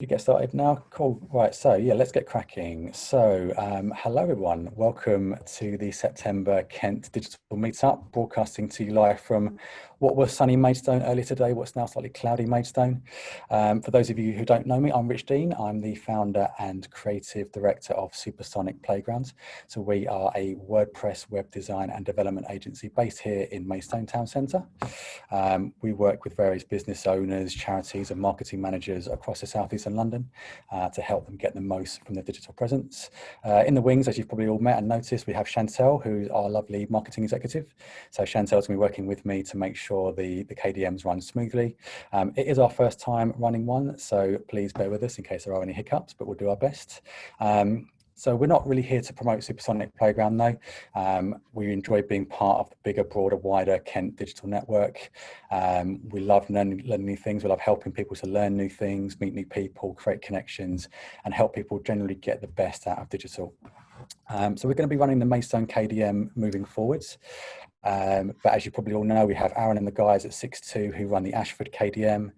You get started now? Cool. Right, so yeah, let's get cracking. So, hello everyone. Welcome to the September Kent Digital Meetup, broadcasting to you live from what was sunny Maidstone earlier today, what's now slightly cloudy Maidstone. For those of you who don't know me, I'm Rich Dean. I'm the founder and creative director of Supersonic Playground. So we are a WordPress web design and development agency based here in Maidstone Town Centre. We work with various business owners, charities and marketing managers across the South East in London to help them get the most from their digital presence. In the wings, as you've probably all met and noticed, we have Chantel, who's our lovely marketing executive. So Chantel's going to be working with me to make sure the KDMs run smoothly. It is our first time running one, so please bear with us in case there are any hiccups, but we'll do our best. So we're not really here to promote Supersonic Playground though. We enjoy being part of the bigger, broader, wider Kent digital network. We love learning new things. We love helping people to learn new things, meet new people, create connections, and help people generally get the best out of digital. So we're going to be running the Maidstone KDM moving forwards. But as you probably all know, we have Aaron and the guys at 6.2 who run the Ashford KDM.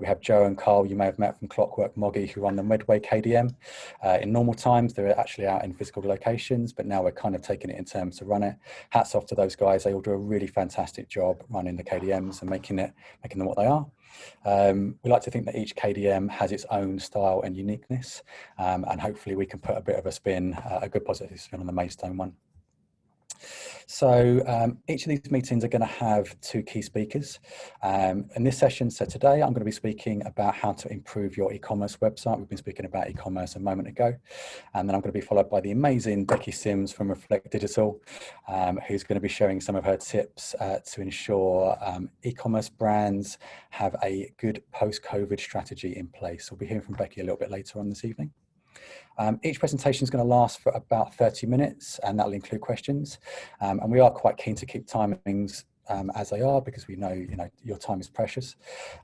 We have Joe and Carl, you may have met from Clockwork Moggy, who run the Medway KDM. In normal times, they're actually out in physical locations, but now we're kind of taking it in terms to run it. Hats off to those guys. They all do a really fantastic job running the KDMs and making them what they are. We like to think that each KDM has its own style and uniqueness, and hopefully we can put a bit of a spin, a good positive spin on the Maidstone one. So each of these meetings are going to have two key speakers. In this session, so today I'm going to be speaking about how to improve your e-commerce website. We've been speaking about e-commerce a moment ago. And then I'm going to be followed by the amazing Becky Sims from Reflect Digital, who's going to be sharing some of her tips to ensure e-commerce brands have a good post-COVID strategy in place. We'll be hearing from Becky a little bit later on this evening. Each presentation is going to last for about 30 minutes, and that'll include questions. And we are quite keen to keep timings as they are, because we know, your time is precious.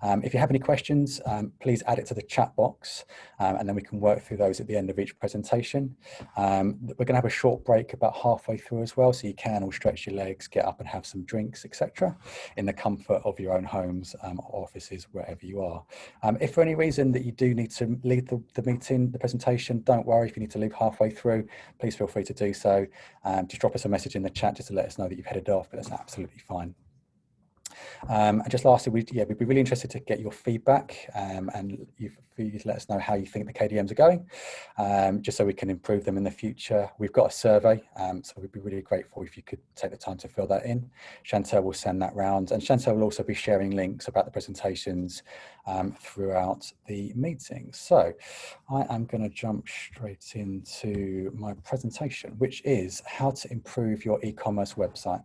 If you have any questions, please add it to the chat box, and then we can work through those at the end of each presentation. We're going to have a short break about halfway through as well, so you can all stretch your legs, get up and have some drinks, etc., in the comfort of your own homes or offices, wherever you are. If for any reason that you do need to leave the meeting, the presentation, don't worry. If you need to leave halfway through, please feel free to do so. Just drop us a message in the chat just to let us know that you've headed off, but that's absolutely fine. And just lastly, we'd be really interested to get your feedback, and for you to let us know how you think the KDMs are going, just so we can improve them in the future. We've got a survey, so we'd be really grateful if you could take the time to fill that in. Chantel will send that round, and Chantel will also be sharing links about the presentations throughout the meeting. So I am going to jump straight into my presentation, which is how to improve your e-commerce website.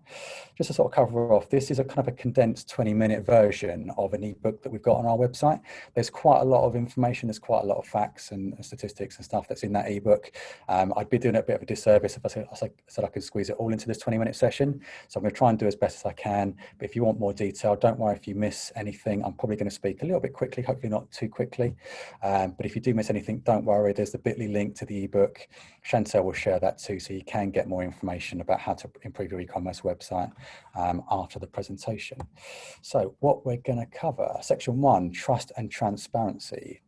Just to sort of cover off, this is a kind of a condensed 20-minute version of an ebook that we've got on our website. There's quite a lot of information, there's quite a lot of facts and statistics and stuff that's in that ebook. I'd be doing a bit of a disservice if I said I could squeeze it all into this 20-minute session. So I'm going to try and do as best as I can. But if you want more detail, don't worry if you miss anything. I'm probably going to speak a little bit quickly, hopefully not too quickly. But if you do miss anything, don't worry. There's the bit.ly link to the ebook. Chantel will share that too, so you can get more information about how to improve your e-commerce website after the presentation. So what we're going to cover: Section 1, trust and transparency.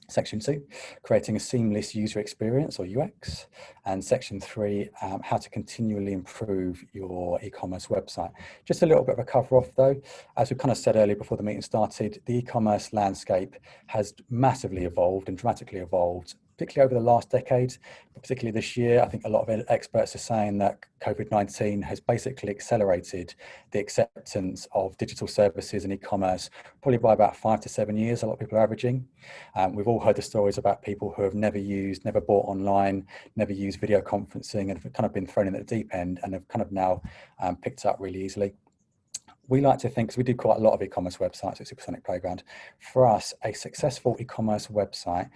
Section 2, creating a seamless user experience or UX. And Section 3, how to continually improve your e-commerce website. Just a little bit of a cover off though. As we kind of said earlier before the meeting started, the e-commerce landscape has massively evolved and dramatically evolved, particularly over the last decade, but particularly this year. I think a lot of experts are saying that COVID-19 has basically accelerated the acceptance of digital services and e-commerce probably by about 5 to 7 years. A lot of people are averaging. We've all heard the stories about people who have never bought online, never used video conferencing, and have kind of been thrown in at the deep end and have kind of now picked up really easily. We like to think, because we do quite a lot of e-commerce websites at Supersonic Playground, for us, a successful e-commerce website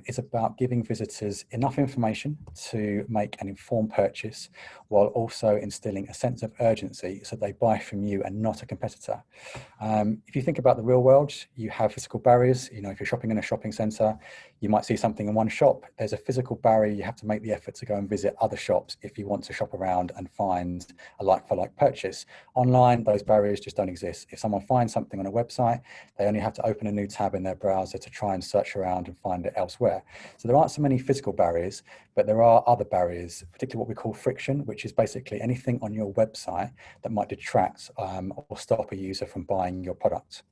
is about giving visitors enough information to make an informed purchase, while also instilling a sense of urgency so they buy from you and not a competitor. If you think about the real world, you have physical barriers. If you're shopping in a shopping centre, you might see something in one shop. There's a physical barrier. You have to make the effort to go and visit other shops if you want to shop around and find a like-for-like purchase. Online, those barriers barriers just don't exist. If someone finds something on a website, they only have to open a new tab in their browser to try and search around and find it elsewhere. So there aren't so many physical barriers, but there are other barriers, particularly what we call friction, which is basically anything on your website that might detract or stop a user from buying your product.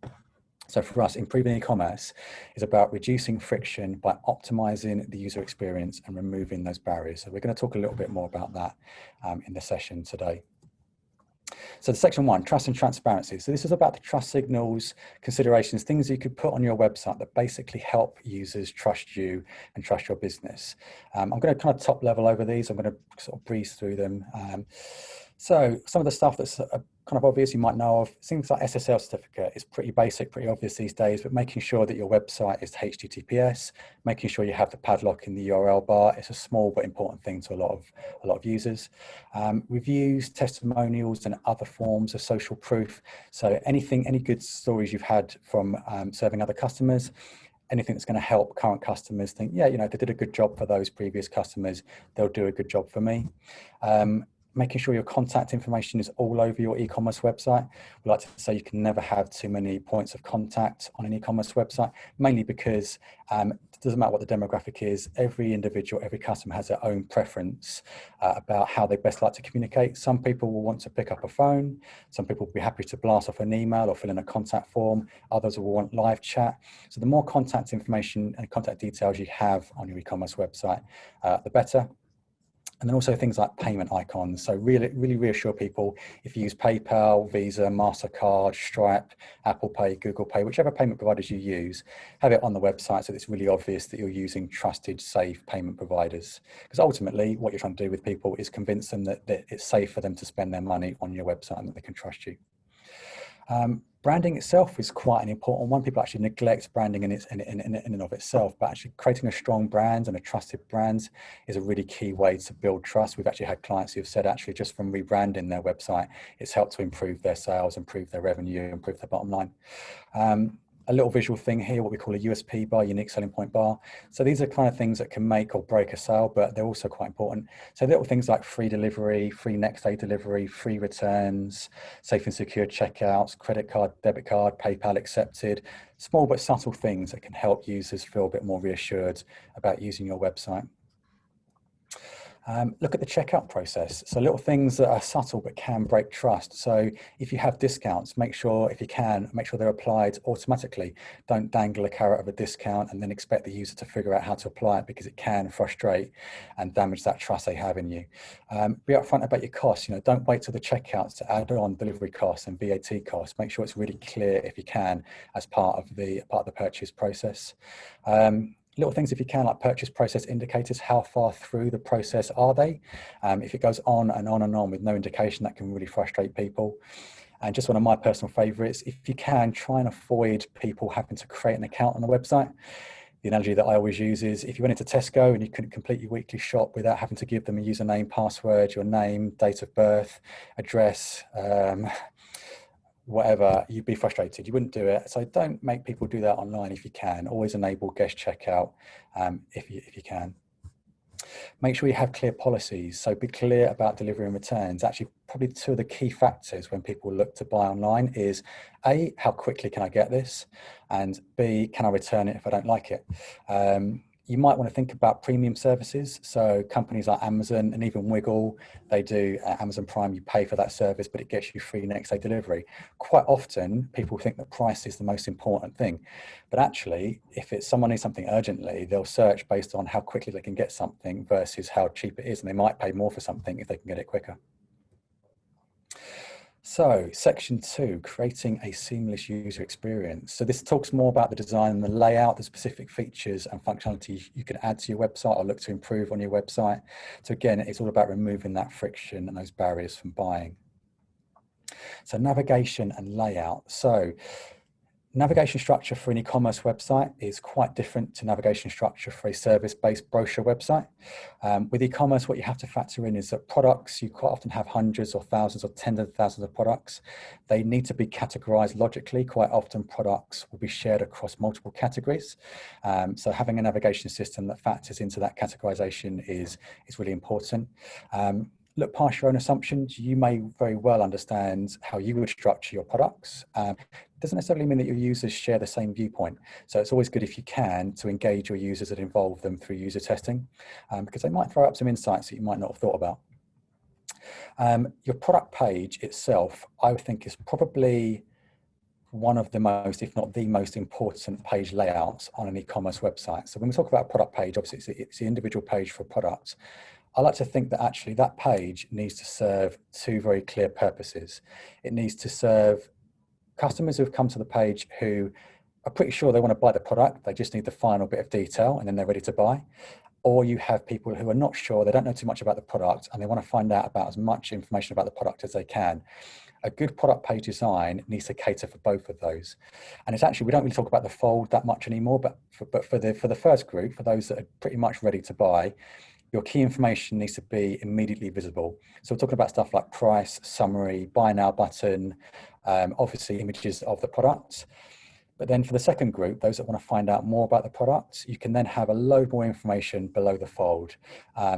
So for us, improving e-commerce is about reducing friction by optimizing the user experience and removing those barriers. So we're going to talk a little bit more about that in the session today. So section 1, trust and transparency. So this is about the trust signals, considerations, things you could put on your website that basically help users trust you and trust your business. I'm going to kind of top level over these. I'm going to sort of breeze through them. So some of the stuff that's kind of obvious you might know of, things like SSL certificate is pretty basic, pretty obvious these days, but making sure that your website is HTTPS, making sure you have the padlock in the URL bar, it's a small but important thing to a lot of users. Reviews, testimonials, and other forms of social proof. So any good stories you've had from serving other customers, anything that's going to help current customers think, yeah, you know, they did a good job for those previous customers, they'll do a good job for me. Making sure your contact information is all over your e-commerce website. We like to say you can never have too many points of contact on an e-commerce website, mainly because it doesn't matter what the demographic is, every individual, every customer has their own preference about how they best like to communicate. Some people will want to pick up a phone, some people will be happy to blast off an email or fill in a contact form, others will want live chat. So the more contact information and contact details you have on your e-commerce website, the better. And then also things like payment icons. So really reassure people if you use PayPal, Visa, MasterCard, Stripe, Apple Pay, Google Pay, whichever payment providers you use, have it on the website so it's really obvious that you're using trusted, safe payment providers. Because ultimately what you're trying to do with people is convince them that it's safe for them to spend their money on your website and that they can trust you. Branding itself is quite an important one. People actually neglect branding in and of itself, but actually creating a strong brand and a trusted brand is a really key way to build trust. We've actually had clients who've said actually just from rebranding their website, it's helped to improve their sales, improve their revenue, improve their bottom line. A little visual thing here, what we call a USP bar, unique selling point bar. So these are kind of things that can make or break a sale, but they're also quite important. So little things like free delivery, free next day delivery, free returns, safe and secure checkouts, credit card, debit card, PayPal accepted, small but subtle things that can help users feel a bit more reassured about using your website. Look at the checkout process. So little things that are subtle but can break trust. So if you have discounts, make sure, if you can, make sure they're applied automatically. Don't dangle a carrot of a discount and then expect the user to figure out how to apply it, because it can frustrate and damage that trust they have in you. Be upfront about your costs. You know, don't wait till the checkouts to add on delivery costs and VAT costs. Make sure it's really clear, if you can, as part of the purchase process. Little things, if you can, like purchase process indicators. How far through the process are they? If it goes on and on and on with no indication, that can really frustrate people. And just one of my personal favorites, if you can, try and avoid people having to create an account on the website. The analogy that I always use is if you went into Tesco and you couldn't complete your weekly shop without having to give them a username, password, your name, date of birth, address, whatever, you'd be frustrated. You wouldn't do it. So don't make people do that online if you can. Always enable guest checkout if you can. Make sure you have clear policies. So be clear about delivery and returns. Actually, probably two of the key factors when people look to buy online is A, how quickly can I get this? And B, can I return it if I don't like it? You might want to think about premium services. So companies like Amazon and even Wiggle, they do Amazon Prime, you pay for that service, but it gets you free next day delivery. Quite often people think that price is the most important thing, but actually if it's someone needs something urgently, they'll search based on how quickly they can get something versus how cheap it is. And they might pay more for something if they can get it quicker. So section 2, creating a seamless user experience. So this talks more about the design and the layout, the specific features and functionality you can add to your website or look to improve on your website. So again, it's all about removing that friction and those barriers from buying. So navigation and layout. So navigation structure for an e-commerce website is quite different to navigation structure for a service-based brochure website. With e-commerce, what you have to factor in is that products, you quite often have hundreds or thousands or tens of thousands of products. They need to be categorized logically. Quite often products will be shared across multiple categories. So having a navigation system that factors into that categorization is really important. look past your own assumptions. You may very well understand how you would structure your products. Doesn't necessarily mean that your users share the same viewpoint. So it's always good if you can to engage your users and involve them through user testing, because they might throw up some insights that you might not have thought about. Your product page itself, I would think, is probably one of the most, if not the most important page layouts on an e-commerce website. So when we talk about a product page, obviously it's the individual page for a product. I like to think that actually that page needs to serve two very clear purposes. It needs to serve customers who have come to the page who are pretty sure they want to buy the product. They just need the final bit of detail and then they're ready to buy. Or you have people who are not sure, they don't know too much about the product and they want to find out about as much information about the product as they can. A good product page design needs to cater for both of those. And it's actually, we don't really talk about the fold that much anymore, but for the first group, for those that are pretty much ready to buy, your key information needs to be immediately visible. So we're talking about stuff like price, summary, buy now button, obviously images of the product. But then for the second group, those that want to find out more about the product, you can then have a load more information below the fold.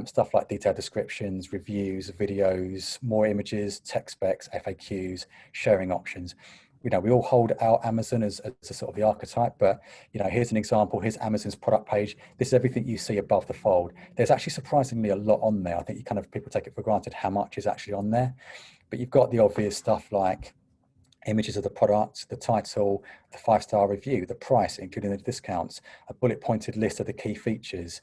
Stuff like detailed descriptions, reviews, videos, more images, tech specs, FAQs, sharing options. You know, we all hold out Amazon as a sort of the archetype, but you know, here's an example. Here's Amazon's product page. This is everything you see above the fold. There's actually surprisingly a lot on there. I think people take it for granted how much is actually on there, but you've got the obvious stuff like images of the product, the title, the 5-star review, the price, including the discounts, a bullet pointed list of the key features.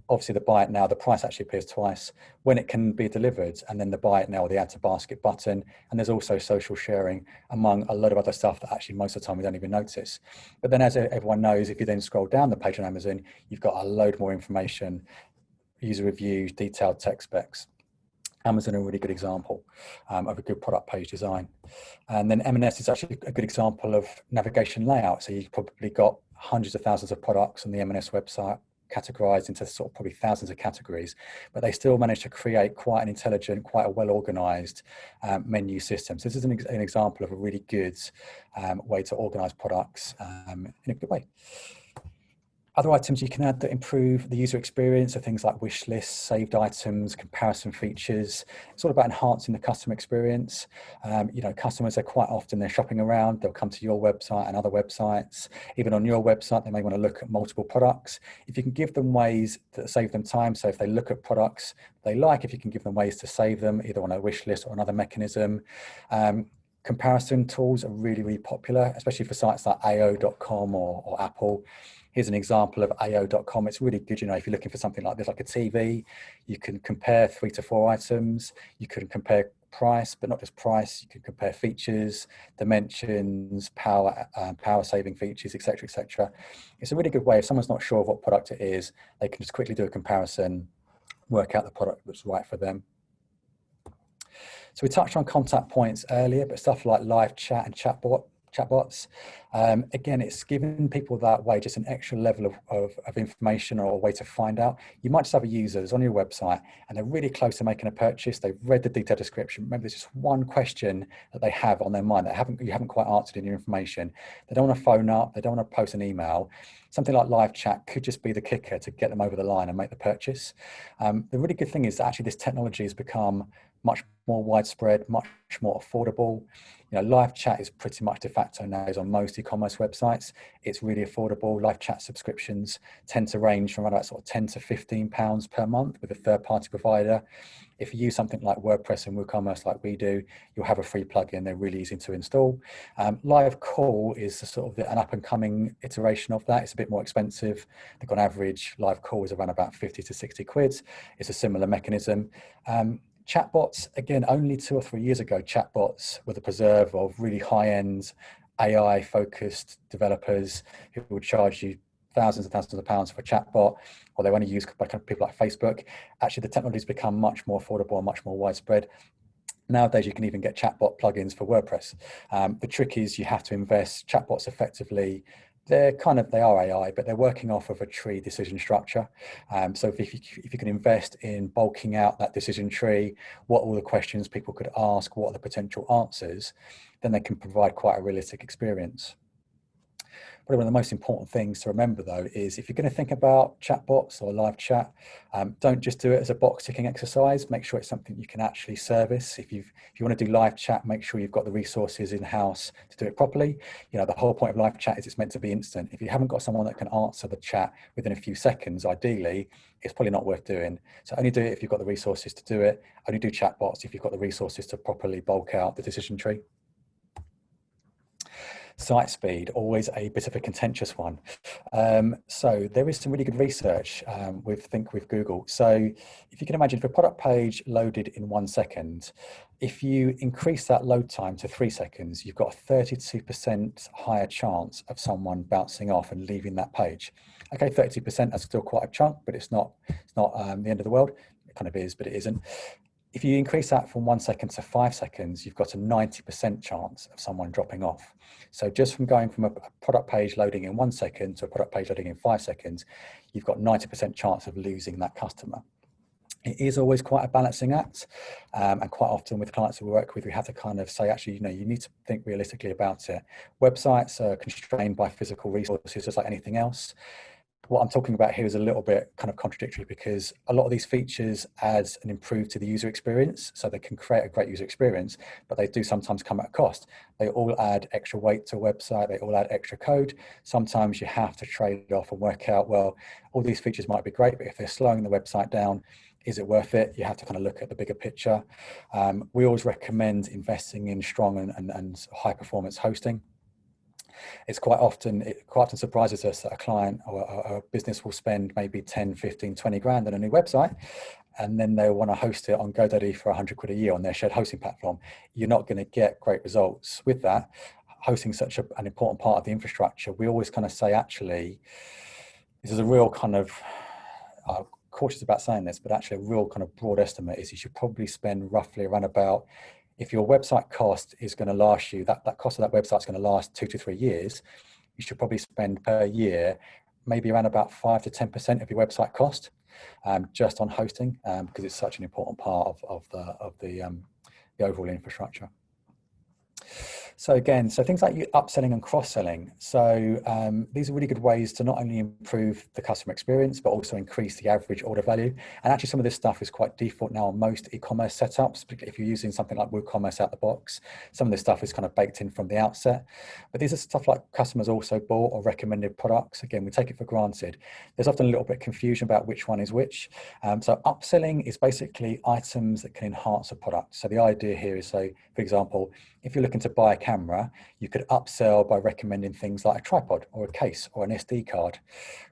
Obviously the buy it now, the price actually appears twice, when it can be delivered, and then the buy it now or the add to basket button. And there's also social sharing, among a lot of other stuff that actually most of the time we don't even notice. But then, as everyone knows, if you then scroll down the page on Amazon, you've got a load more information, user reviews, detailed tech specs. Amazon are a really good example of a good product page design. And then M&S is actually a good example of navigation layout. So you've probably got hundreds of thousands of products on the M&S website, categorized into sort of probably thousands of categories, but they still manage to create quite an intelligent, quite a well-organized menu system. So this is an example of a really good way to organize products in a good way. Other items you can add that improve the user experience are things like wish lists, saved items, comparison features. It's all about enhancing the customer experience. You know, customers are quite often, they're shopping around, they'll come to your website and other websites. Even on your website, they may want to look at multiple products. If you can give them ways that save them time, so if they look at products they like, if you can give them ways to save them, either on a wish list or another mechanism. Comparison tools are really, really popular, especially for sites like AO.com or Apple. Here's an example of AO.com. It's really good, you know, if you're looking for something like this, like a TV, you can compare 3 to 4 items. You can compare price, but not just price. You can compare features, dimensions, power saving features, etc., etc. It's a really good way. If someone's not sure of what product it is, they can just quickly do a comparison, work out the product that's right for them. So we touched on contact points earlier, but stuff like live chat and chatbots. Again, it's giving people that way just an extra level of information or a way to find out. You might just have a user that's on your website and they're really close to making a purchase. They've read the detailed description. Maybe there's just one question that they have on their mind that you haven't quite answered in your information. They don't want to phone up. They don't want to post an email. Something like live chat could just be the kicker to get them over the line and make the purchase. The really good thing is that actually this technology has become much more widespread, much more affordable. You know, live chat is pretty much de facto nowadays on most e-commerce websites. It's really affordable. Live chat subscriptions tend to range from around about sort of £10 to £15 per month with a third-party provider. If you use something like WordPress and WooCommerce like we do, you'll have a free plugin. They're really easy to install. Live Call is sort of an up-and-coming iteration of that. It's a bit more expensive. I think on average, Live Call is around about 50 to 60 quid. It's a similar mechanism. Chatbots, again, only 2 or 3 years ago, chatbots were the preserve of really high-end AI-focused developers who would charge you thousands and thousands of pounds for a chatbot, or they only use by people like Facebook. Actually, the technology has become much more affordable and much more widespread. Nowadays, you can even get chatbot plugins for WordPress. The trick is you have to invest. Chatbots effectively, they are AI, but they're working off of a tree decision structure. So if you can invest in bulking out that decision tree, what are all the questions people could ask, what are the potential answers, then they can provide quite a realistic experience. Probably one of the most important things to remember though is if you're going to think about chatbots or live chat, don't just do it as a box ticking exercise. Make sure it's something you can actually service. If you want to do live chat, make sure you've got the resources in house to do it properly. You know, the whole point of live chat is it's meant to be instant. If you haven't got someone that can answer the chat within a few seconds, ideally, it's probably not worth doing. So only do it if you've got the resources to do it. Only do chatbots if you've got the resources to properly bulk out the decision tree. Site speed, always a bit of a contentious one. So there is some really good research with Google. So if you can imagine, if a product page loaded in 1 second, if you increase that load time to 3 seconds, you've got a 32% higher chance of someone bouncing off and leaving that page. Okay, 32% is still quite a chunk, but it's not the end of the world. It kind of is, but it isn't. If you increase that from 1 second to 5 seconds, you've got a 90% chance of someone dropping off. So just from going from a product page loading in 1 second to a product page loading in 5 seconds, you've got 90% chance of losing that customer. It is always quite a balancing act, and quite often with clients we work with, we have to kind of say, actually, you know, you need to think realistically about it. Websites are constrained by physical resources, just like anything else. What I'm talking about here is a little bit kind of contradictory because a lot of these features add and improve to the user experience, so they can create a great user experience, but they do sometimes come at a cost. They all add extra weight to a website, they all add extra code. Sometimes you have to trade off and work out, well, all these features might be great, but if they're slowing the website down, is it worth it? You have to kind of look at the bigger picture. We always recommend investing in strong and high performance hosting. It quite often surprises us that a client or a business will spend maybe 10, 15, 20 grand on a new website, and then they want to host it on GoDaddy for 100 quid a year on their shared hosting platform. You're not going to get great results with that. Hosting such an important part of the infrastructure, we always kind of say, actually, this is a real kind of, cautious about saying this, but actually a real kind of broad estimate is you should probably spend roughly around about, if your website cost is going to last you, that cost of that website is going to last 2 to 3 years, you should probably spend per year maybe around about 5 to 10% of your website cost just on hosting, because it's such an important part of the overall infrastructure. So again, things like upselling and cross-selling. So these are really good ways to not only improve the customer experience, but also increase the average order value. And actually some of this stuff is quite default now on most e-commerce setups. If you're using something like WooCommerce out the box, some of this stuff is kind of baked in from the outset. But these are stuff like customers also bought or recommended products. Again, we take it for granted. There's often a little bit of confusion about which one is which. So upselling is basically items that can enhance a product. So the idea here is, so for example, if you're looking to buy a camera, you could upsell by recommending things like a tripod or a case or an SD card.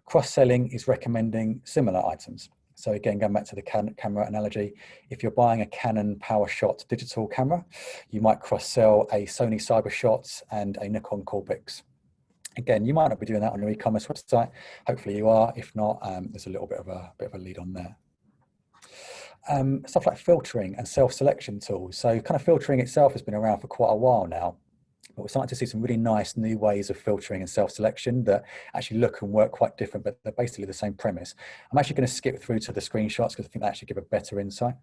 Cross-selling is recommending similar items. So again, going back to the camera analogy, if you're buying a Canon PowerShot digital camera, you might cross-sell a Sony CyberShot and a Nikon Coolpix. Again, you might not be doing that on your e-commerce website. Hopefully you are. If not, there's a little bit of a lead on there. Stuff like filtering and self-selection tools. So kind of filtering itself has been around for quite a while now, but we're starting to see some really nice new ways of filtering and self-selection that actually look and work quite different, but they're basically the same premise. I'm actually going to skip through to the screenshots because I think they actually give a better insight.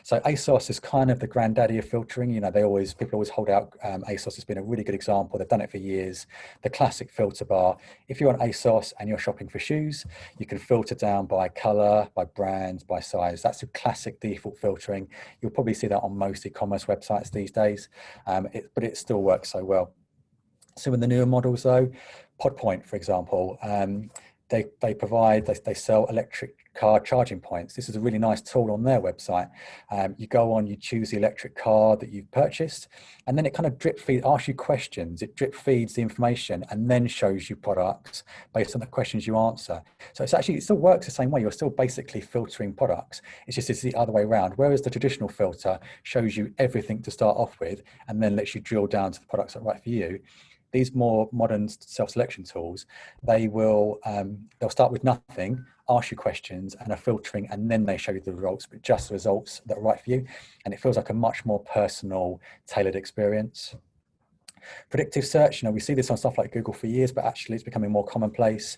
So ASOS is kind of the granddaddy of filtering. You know, people always hold out ASOS has been a really good example. They've done it for years. The classic filter bar. If you're on ASOS and you're shopping for shoes, you can filter down by color, by brand, by size. That's a classic default filtering. You'll probably see that on most e-commerce websites these days, but it still works so well. So in the newer models though, PodPoint, for example, they sell electric car charging points. This is a really nice tool on their website. You go on, you choose the electric car that you've purchased, and then it kind of asks you questions. It drip feeds the information and then shows you products based on the questions you answer. So it still works the same way. You're still basically filtering products. It's the other way around. Whereas the traditional filter shows you everything to start off with and then lets you drill down to the products that are right for you. These more modern self-selection tools, they'll start with nothing, ask you questions and are filtering, and then they show you the results, but just the results that are right for you. And it feels like a much more personal, tailored experience. Predictive search, we see this on stuff like Google for years, but actually it's becoming more commonplace.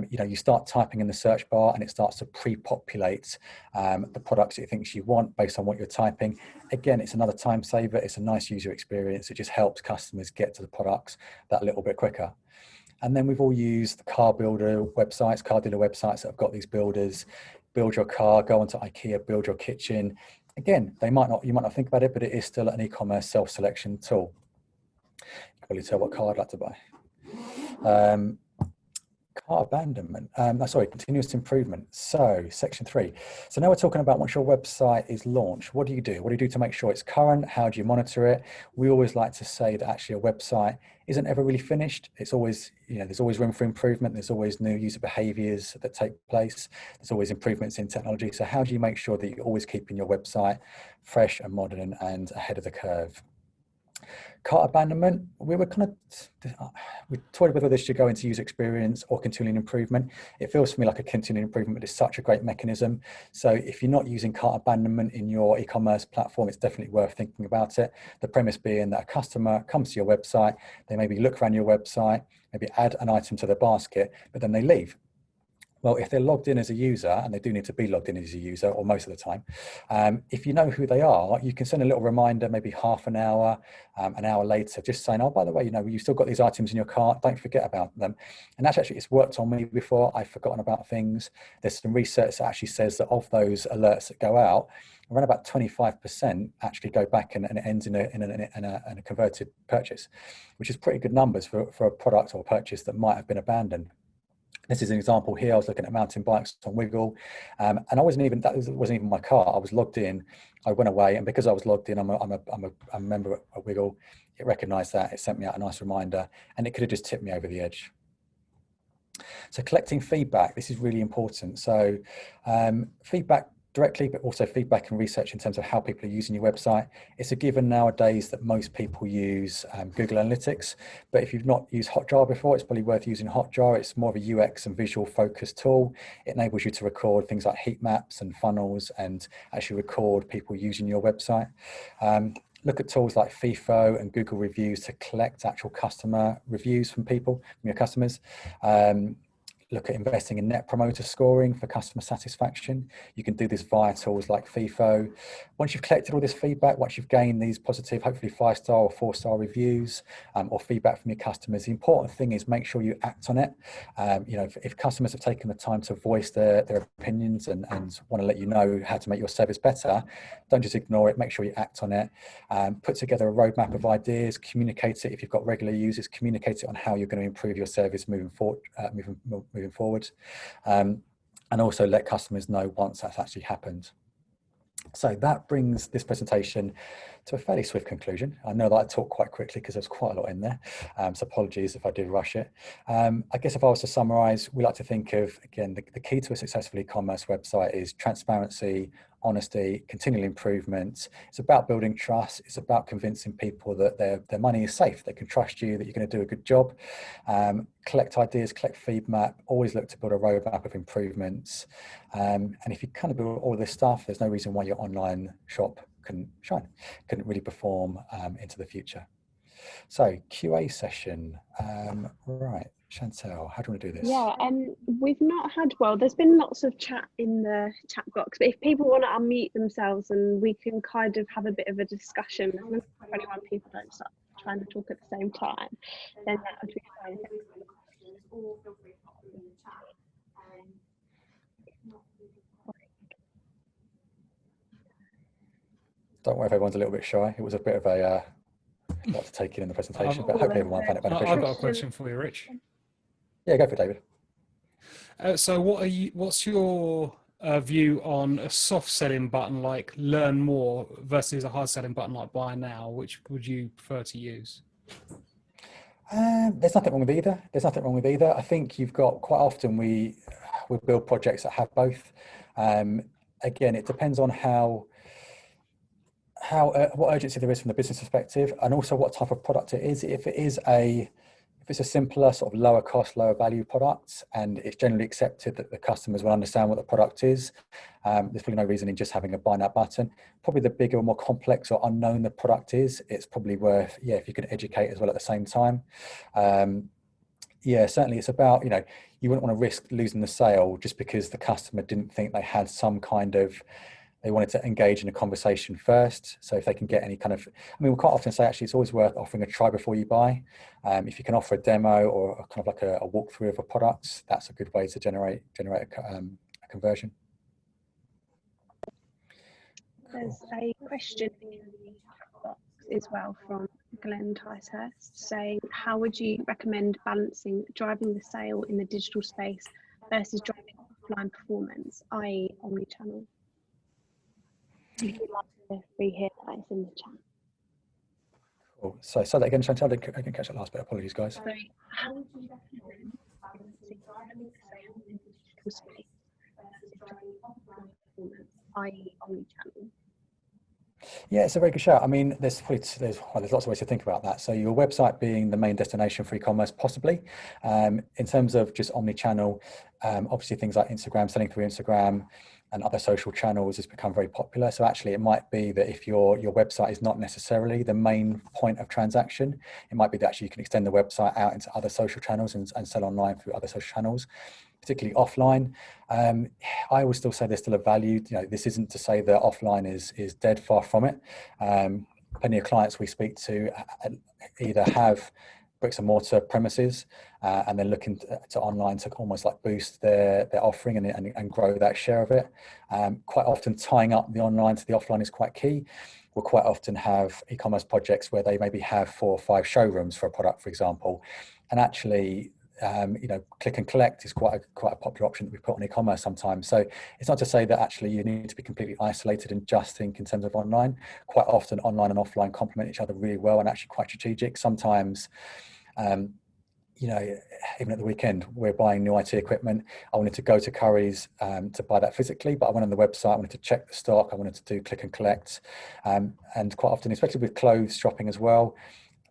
You start typing in the search bar and it starts to pre-populate the products it thinks you want based on what you're typing. Again, it's another time saver. It's a nice user experience. It just helps customers get to the products that little bit quicker. And then we've all used car builder websites, car dealer websites that have got these builders, build your car, go onto IKEA, build your kitchen. Again, you might not think about it, but it is still an e-commerce self-selection tool. You can probably tell what car I'd like to buy. Cart abandonment, sorry, continuous improvement. So section 3. So now we're talking about once your website is launched, what do you do? What do you do to make sure it's current? How do you monitor it? We always like to say that actually a website isn't ever really finished. It's always, there's always room for improvement. There's always new user behaviors that take place. There's always improvements in technology. So how do you make sure that you're always keeping your website fresh and modern and ahead of the curve? Cart abandonment, we toyed whether this should go into user experience or continuing improvement. It feels to me like a continuing improvement is such a great mechanism. So if you're not using cart abandonment in your e-commerce platform, it's definitely worth thinking about it. The premise being that a customer comes to your website, they maybe look around your website, maybe add an item to their basket, but then they leave. Well, if they're logged in as a user, and they do need to be logged in as a user, or most of the time, if you know who they are, you can send a little reminder, maybe half an hour later, just saying, oh, by the way, you've still got these items in your cart, don't forget about them. And that's actually, it's worked on me before. I've forgotten about things. There's some research that actually says that of those alerts that go out, around about 25% actually go back and it ends in a converted purchase, which is pretty good numbers for a product or purchase that might have been abandoned. This is an example here. I was looking at mountain bikes on Wiggle, and that wasn't even my car. I was logged in. I went away, and because I was logged in, I'm a member at Wiggle. It recognised that. It sent me out a nice reminder, and it could have just tipped me over the edge. So collecting feedback. This is really important. So feedback directly, but also feedback and research in terms of how people are using your website. It's a given nowadays that most people use Google Analytics, but if you've not used Hotjar before, it's probably worth using Hotjar. It's more of a UX and visual focused tool. It enables you to record things like heat maps and funnels and actually record people using your website. Look at tools like FIFO and Google Reviews to collect actual customer reviews from people, from your customers. Look at investing in net promoter scoring for customer satisfaction. You can do this via tools like FIFO. Once you've collected all this feedback, once you've gained these positive, hopefully 5-star or 4-star reviews or feedback from your customers, the important thing is make sure you act on it. If customers have taken the time to voice their opinions and want to let you know how to make your service better, don't just ignore it, make sure you act on it. Put together a roadmap of ideas, communicate it. If you've got regular users, communicate it on how you're going to improve your service moving forward, and also let customers know once that's actually happened. So that brings this presentation to a fairly swift conclusion. I know that I talked quite quickly because there's quite a lot in there, so apologies if I did rush it. I guess if I was to summarize, we like to think of, again, the key to a successful e-commerce website is transparency, honesty, continual improvement. It's about building trust. It's about convincing people that their money is safe. They can trust you, that you're going to do a good job. Collect ideas, collect feedback, always look to build a roadmap of improvements. And if you kind of build all this stuff, there's no reason why your online shop couldn't really perform into the future. So QA session, right. Chantel, how do you want to do this? Yeah, we've not had, there's been lots of chat in the chat box, but if people want to unmute themselves and we can kind of have a bit of a discussion, as long as 21 people don't start trying to talk at the same time, then that would be fine. Don't worry if everyone's a little bit shy. It was a bit of a lot to take in the presentation, but hopefully everyone found it beneficial. I've got a question for you, Rich. Yeah, go for it, David. So what's your view on a soft selling button like learn more versus a hard selling button like buy now? Which would you prefer to use? There's nothing wrong with either. I think you've got, quite often we build projects that have both. Again, it depends on what urgency there is from the business perspective, and also what type of product it is. If it's a simpler, sort of lower cost, lower value product, and it's generally accepted that the customers will understand what the product is, there's probably no reason in just having a buy now button. Probably the bigger or more complex or unknown the product is, it's probably worth, if you can educate as well at the same time. Certainly it's about, you wouldn't want to risk losing the sale just because the customer didn't think they had some kind of, They wanted to engage in a conversation first. So if they can get any kind of, I mean, we quite often say actually it's always worth offering a try before you buy. If you can offer a demo or kind of like a walkthrough of a product, that's a good way to generate a conversion. There's a question in the chat box as well from Glenn Ticehurst saying, how would you recommend balancing driving the sale in the digital space versus driving offline performance, i.e. omnichannel? If you'd like to rehear that, it's in the chat. Cool. So say that again, Chantal, I didn't catch that last bit. Apologies, guys. So how would you recommend balancing driving the sale in the digital space versus driving offline performance, i.e. omnichannel? Yeah, it's a very good shout. I mean, there's lots of ways to think about that. So your website being the main destination for e-commerce, possibly. In terms of just omni-channel, obviously things like Instagram, selling through Instagram and other social channels has become very popular. So actually it might be that if your website is not necessarily the main point of transaction, it might be that actually you can extend the website out into other social channels and sell online through other social channels, particularly offline. I would still say there's still a value. You know, this isn't to say that offline is dead, far from it. Plenty of clients we speak to either have bricks and mortar premises and then looking to online to almost like boost their offering and grow that share of it. Quite often tying up the online to the offline is quite key. We'll quite often have e-commerce projects where they maybe have 4 or 5 showrooms for a product, for example, and actually you know, click and collect is quite a popular option that we put on e-commerce sometimes. So it's not to say that actually you need to be completely isolated and just think in terms of online. Quite often online and offline complement each other really well and actually quite strategic. Sometimes, you know, even at the weekend, we're buying new IT equipment. I wanted to go to Curry's to buy that physically, but I went on the website, I wanted to check the stock, I wanted to do click and collect. And quite often, especially with clothes shopping as well,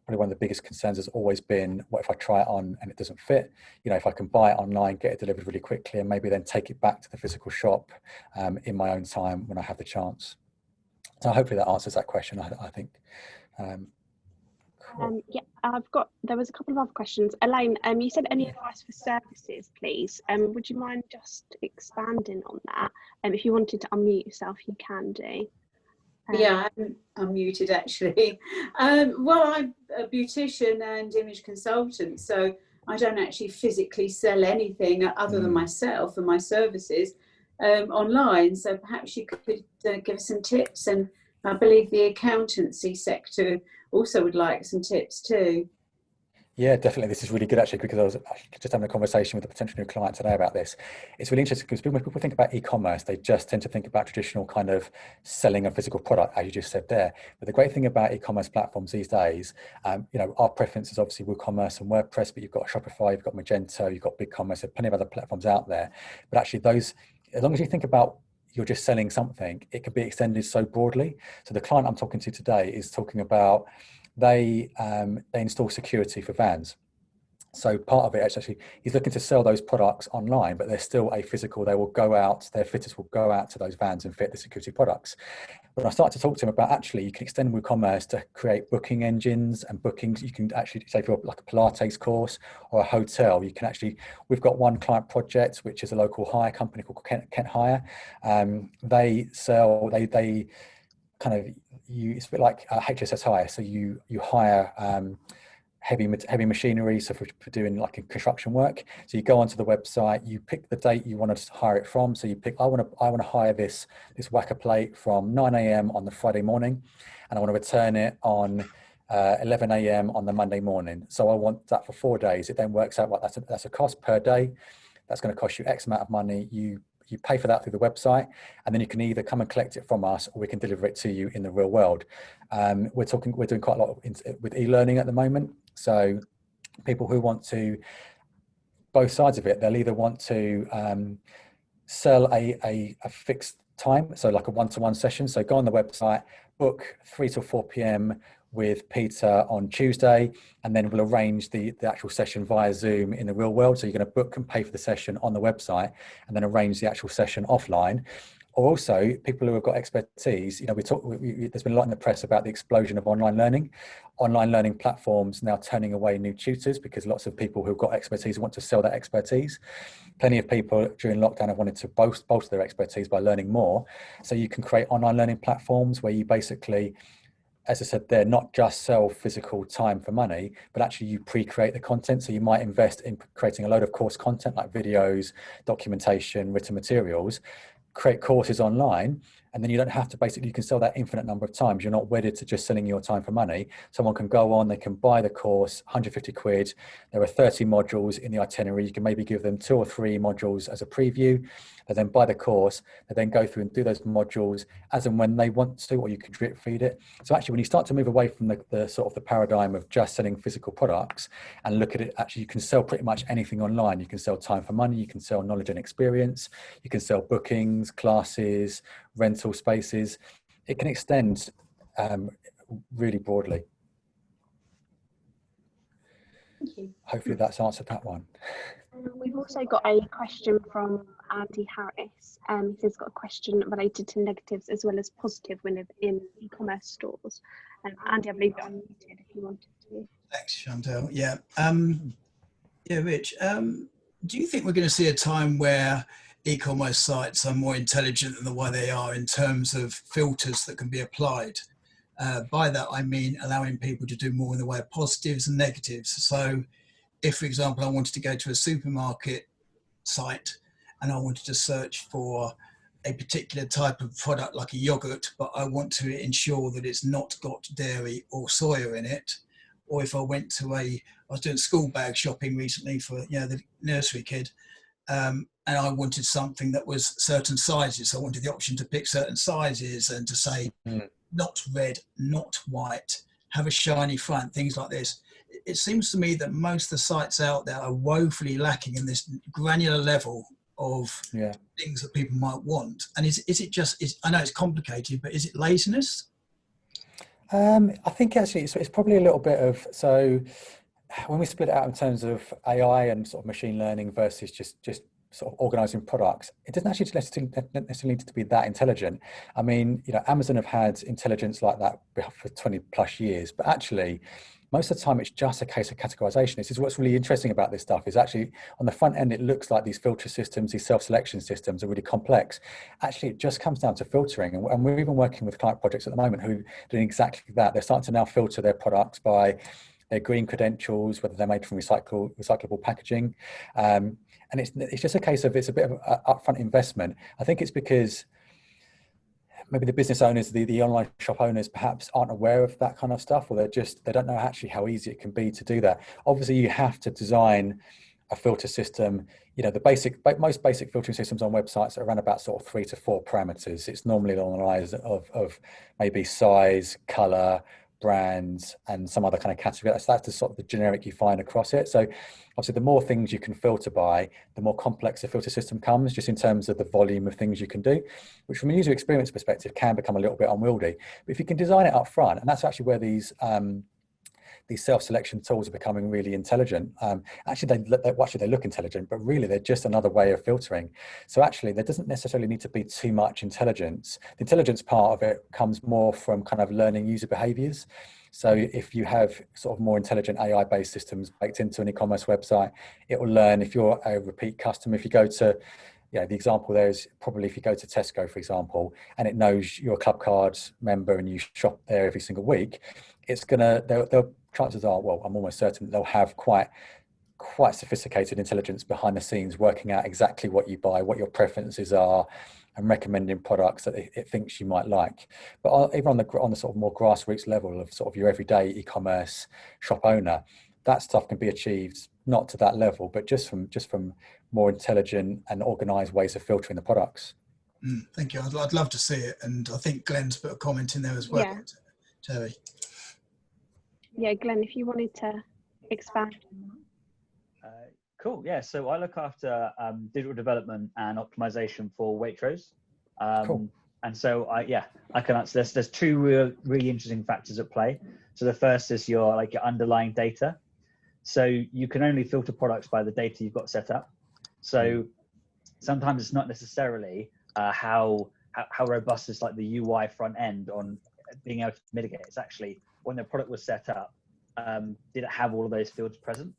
probably one of the biggest concerns has always been, what if I try it on and it doesn't fit? You know, if I can buy it online, get it delivered really quickly, and maybe then take it back to the physical shop in my own time when I have the chance. So hopefully that answers that question, I think. Cool. Yeah, there was a couple of other questions. Elaine, you said any advice for services, please. Would you mind just expanding on that? If you wanted to unmute yourself, you can do. Yeah, I'm muted actually. Well, I'm a beautician and image consultant, so I don't actually physically sell anything other than myself and my services online. So perhaps you could give us some tips, and I believe the accountancy sector also would like some tips too. Yeah, definitely. This is really good actually, because I was just having a conversation with a potential new client today about this. It's really interesting because when people think about e-commerce, they just tend to think about traditional kind of selling a physical product, as you just said there. But the great thing about e-commerce platforms these days, you know, our preference is obviously WooCommerce and WordPress, but you've got Shopify, you've got Magento, you've got BigCommerce, there are plenty of other platforms out there. But actually those, as long as you think about you're just selling something, it can be extended so broadly. So the client I'm talking to today is talking about they install security for vans. So part of it actually, he's looking to sell those products online, but they're still a physical, they will go out, their fitters will go out to those vans and fit the security products. When I started to talk to him about actually, you can extend WooCommerce to create booking engines and bookings. You can actually, say for like a Pilates course or a hotel, you can actually, we've got one client project, which is a local hire company called Kent Hire. They sell, they kind of, it's a bit like HSS Hire. So you hire heavy machinery, so for doing like construction work. So you go onto the website, you pick the date you want to hire it from. So you pick, I want to hire this whacker plate from 9 a.m. on the Friday morning, and I want to return it on 11 a.m. on the Monday morning. So I want that for 4 days. It then works out what that's a cost per day. That's going to cost you X amount of money. You pay for that through the website, and then you can either come and collect it from us, or we can deliver it to you in the real world. We're doing quite a lot with e-learning at the moment. So people who want to, both sides of it, they'll either want to sell a fixed time, so like a one-to-one session. So go on the website, book 3 till 4 p.m. with Peter on Tuesday, and then we'll arrange the actual session via Zoom in the real world. So you're going to book and pay for the session on the website, and then arrange the actual session offline. or also people who have got expertise. You know, there's been a lot in the press about the explosion of online learning platforms now turning away new tutors because lots of people who've got expertise want to sell that expertise. Plenty of people during lockdown have wanted to bolster their expertise by learning more. So you can create online learning platforms where you basically, as I said, they're not just sell physical time for money, but actually you pre-create the content. So you might invest in creating a load of course content like videos, documentation, written materials, create courses online, and then you don't have to you can sell that infinite number of times. You're not wedded to just selling your time for money. Someone can go on, they can buy the course, 150 quid. There are 30 modules in the itinerary. You can maybe give them 2 or 3 modules as a preview. They then buy the course, they then go through and do those modules as and when they want to, or you can drip feed it. So actually, when you start to move away from the sort of the paradigm of just selling physical products and look at it, actually you can sell pretty much anything online. You can sell time for money, you can sell knowledge and experience, you can sell bookings, classes, rental spaces. It can extend really broadly. Thank you. Hopefully that's answered that one. We've also got a question from Andy Harris. He's got a question related to negatives as well as positive in e-commerce stores. And Andy, I believe you're unmuted if you wanted to. Thanks, Chantal. Yeah, yeah, Rich. Do you think we're going to see a time where e-commerce sites are more intelligent than the way they are in terms of filters that can be applied? By that I mean allowing people to do more in the way of positives and negatives. So if, for example, I wanted to go to a supermarket site and I wanted to search for a particular type of product like a yogurt, but I want to ensure that it's not got dairy or soya in it. Or if I went to I was doing school bag shopping recently for, you know, the nursery kid, and I wanted something that was certain sizes. So I wanted the option to pick certain sizes and to say, not red, not white, have a shiny front, things like this. It seems to me that most of the sites out there are woefully lacking in this granular level of things that people might want. And is it just, I know it's complicated, but is it laziness? I think actually it's probably a little bit of, so when we split it out in terms of AI and sort of machine learning versus just sort of organizing products, it doesn't actually necessarily need to be that intelligent. I mean, you know, Amazon have had intelligence like that for 20 plus years, but actually most of the time it's just a case of categorization. This is what's really interesting about this stuff, is actually on the front end, it looks like these filter systems, these self-selection systems are really complex. Actually, it just comes down to filtering. And we're even working with client projects at the moment who are doing exactly that. They're starting to now filter their products by their green credentials, whether they're made from recyclable packaging. And it's just a case of, it's a bit of an upfront investment. I think it's because maybe the business owners, the online shop owners perhaps aren't aware of that kind of stuff, or they don't know actually how easy it can be to do that. Obviously you have to design a filter system. You know, most basic filtering systems on websites are around about sort of 3 to 4 parameters. It's normally along the lines of maybe size, color, brands, and some other kind of category. That's the sort of the generic you find across it. So obviously the more things you can filter by, the more complex the filter system comes, just in terms of the volume of things you can do, which from a user experience perspective can become a little bit unwieldy. But if you can design it up front, and that's actually where these self-selection tools are becoming really intelligent. Actually, they look intelligent, but really they're just another way of filtering. So actually, there doesn't necessarily need to be too much intelligence. The intelligence part of it comes more from kind of learning user behaviors. So if you have sort of more intelligent AI-based systems baked into an e-commerce website, it will learn if you're a repeat customer. If you go to, the example there is probably if you go to Tesco, for example, and it knows you're a Club Cards member and you shop there every single week, it's they'll chances are, well, I'm almost certain they'll have quite sophisticated intelligence behind the scenes, working out exactly what you buy, what your preferences are, and recommending products that it thinks you might like. But even on the sort of more grassroots level of sort of your everyday e-commerce shop owner, that stuff can be achieved not to that level, but just from more intelligent and organized ways of filtering the products. Thank you. I'd love to see it, and I think Glenn's put a comment in there as well. Yeah. Terry. Yeah, Glenn, if you wanted to expand. Cool. Yeah. So I look after digital development and optimization for Waitrose. Cool. And so I can answer this. There's 2 really interesting factors at play. So the first is your underlying data. So you can only filter products by the data you've got set up. So sometimes it's not necessarily how how robust is like the UI front end on being able to mitigate. It's actually when the product was set up, did it have all of those fields present?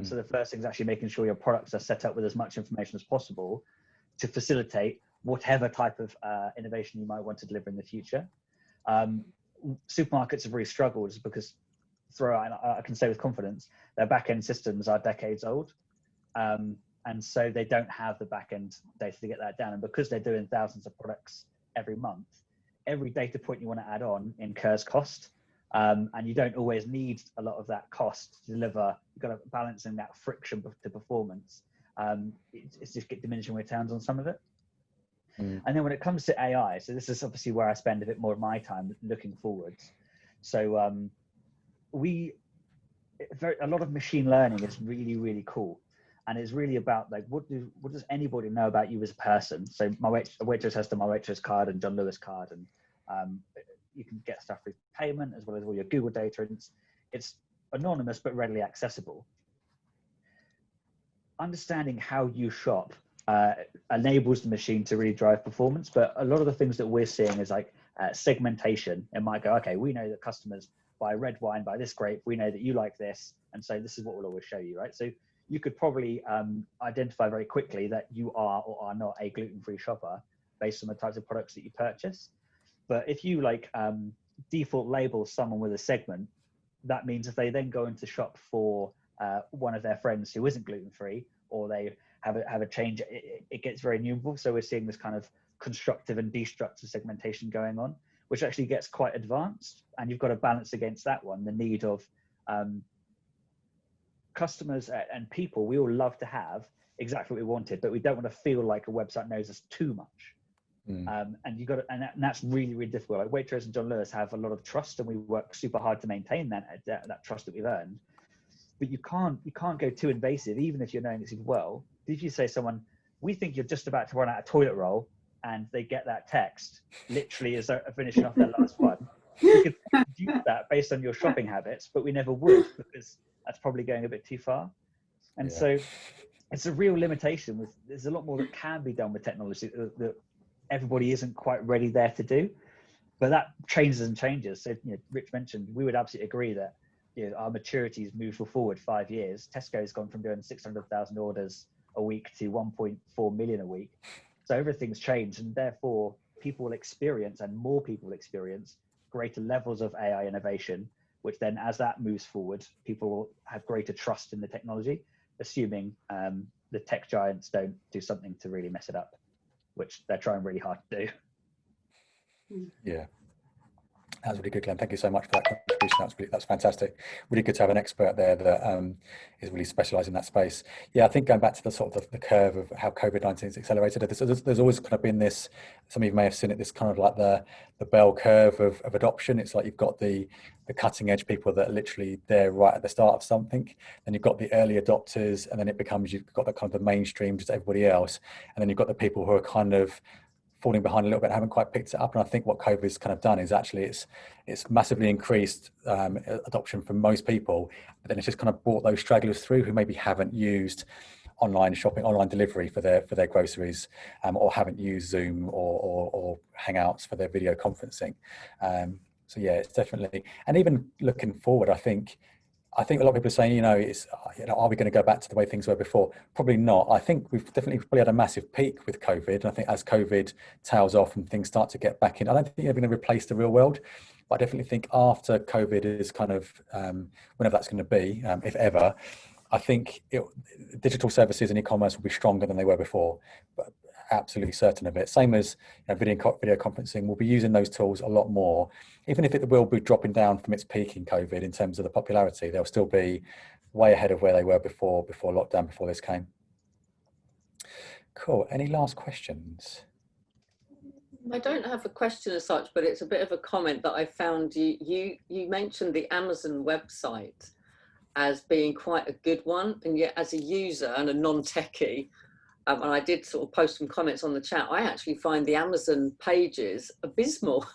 So the first thing is actually making sure your products are set up with as much information as possible to facilitate whatever type of innovation you might want to deliver in the future. Supermarkets have really struggled because I can say with confidence, their back-end systems are decades old. And so they don't have the back-end data to get that down. And because they're doing thousands of products every month, every data point you want to add on incurs cost. And you don't always need a lot of that cost to deliver. You've got to balance in that friction to performance. It's just get diminishing returns on some of it. And then when it comes to AI, so this is obviously where I spend a bit more of my time looking forwards. So a lot of machine learning is really, really cool. And it's really about like, what does anybody know about you as a person? So a waitress has the My Waitress card and John Lewis card, and you can get stuff through payment as well as all your Google data. And it's anonymous but readily accessible. Understanding how you shop enables the machine to really drive performance. But a lot of the things that we're seeing is like segmentation. It might go, okay, we know that customers buy red wine by this grape. We know that you like this, and so this is what we'll always show you, right? So you could probably identify very quickly that you are or are not a gluten-free shopper based on the types of products that you purchase. But if you like default label someone with a segment, that means if they then go into shop for one of their friends who isn't gluten-free, or they have a change, it gets very numerable. So we're seeing this kind of constructive and destructive segmentation going on, which actually gets quite advanced. And you've got to balance against that one, the need of customers and people. We all love to have exactly what we wanted, but we don't want to feel like a website knows us too much. And you got to, and that's really, really difficult. Like Waitrose and John Lewis have a lot of trust, and we work super hard to maintain that trust that we've earned. But you can't go too invasive, even if you're knowing it super well. If you say someone, we think you're just about to run out of toilet roll, and they get that text literally as they're finishing off their last one, you could do that based on your shopping habits, but we never would, because that's probably going a bit too far. And so it's a real limitation. There's a lot more that can be done with technology that everybody isn't quite ready there to do, but that changes and changes. So Rich mentioned, we would absolutely agree that our maturity has moved forward 5 years. Tesco has gone from doing 600,000 orders a week to 1.4 million a week. So everything's changed, and therefore people will experience, and more people will experience, greater levels of AI innovation, which then as that moves forward, people will have greater trust in the technology, assuming the tech giants don't do something to really mess it up, which they're trying really hard to do. Yeah. That's really good, Glenn. Thank you so much for that contribution. That's fantastic. Really good to have an expert there that is really specialised in that space. Yeah, I think going back to the sort of the curve of how COVID-19 has accelerated, there's always kind of been this, some of you may have seen it, this kind of like the bell curve of adoption. It's like you've got the cutting edge people that are literally there right at the start of something, then you've got the early adopters, and then it becomes, you've got the kind of the mainstream, just everybody else, and then you've got the people who are kind of falling behind a little bit, haven't quite picked it up. And I think what COVID's kind of done is actually it's massively increased adoption from most people, but then it's just kind of brought those stragglers through who maybe haven't used online shopping, online delivery for their groceries, or haven't used Zoom or Hangouts for their video conferencing. So yeah, it's definitely, and even looking forward, I think a lot of people are saying, are we going to go back to the way things were before? Probably not. I think we've definitely probably had a massive peak with COVID. And I think as COVID tails off and things start to get back in, I don't think they're going to replace the real world. But I definitely think after COVID is kind of, whenever that's going to be, if ever, I think digital services and e-commerce will be stronger than they were before. But absolutely certain of it. Same as video conferencing, we'll be using those tools a lot more. Even if it will be dropping down from its peak in COVID in terms of the popularity, they'll still be way ahead of where they were before lockdown, before this came. Cool. Any last questions? I don't have a question as such, but it's a bit of a comment that I found. You mentioned the Amazon website as being quite a good one, and yet as a user and a non-techie, and I did sort of post some comments on the chat, I actually find the Amazon pages abysmal.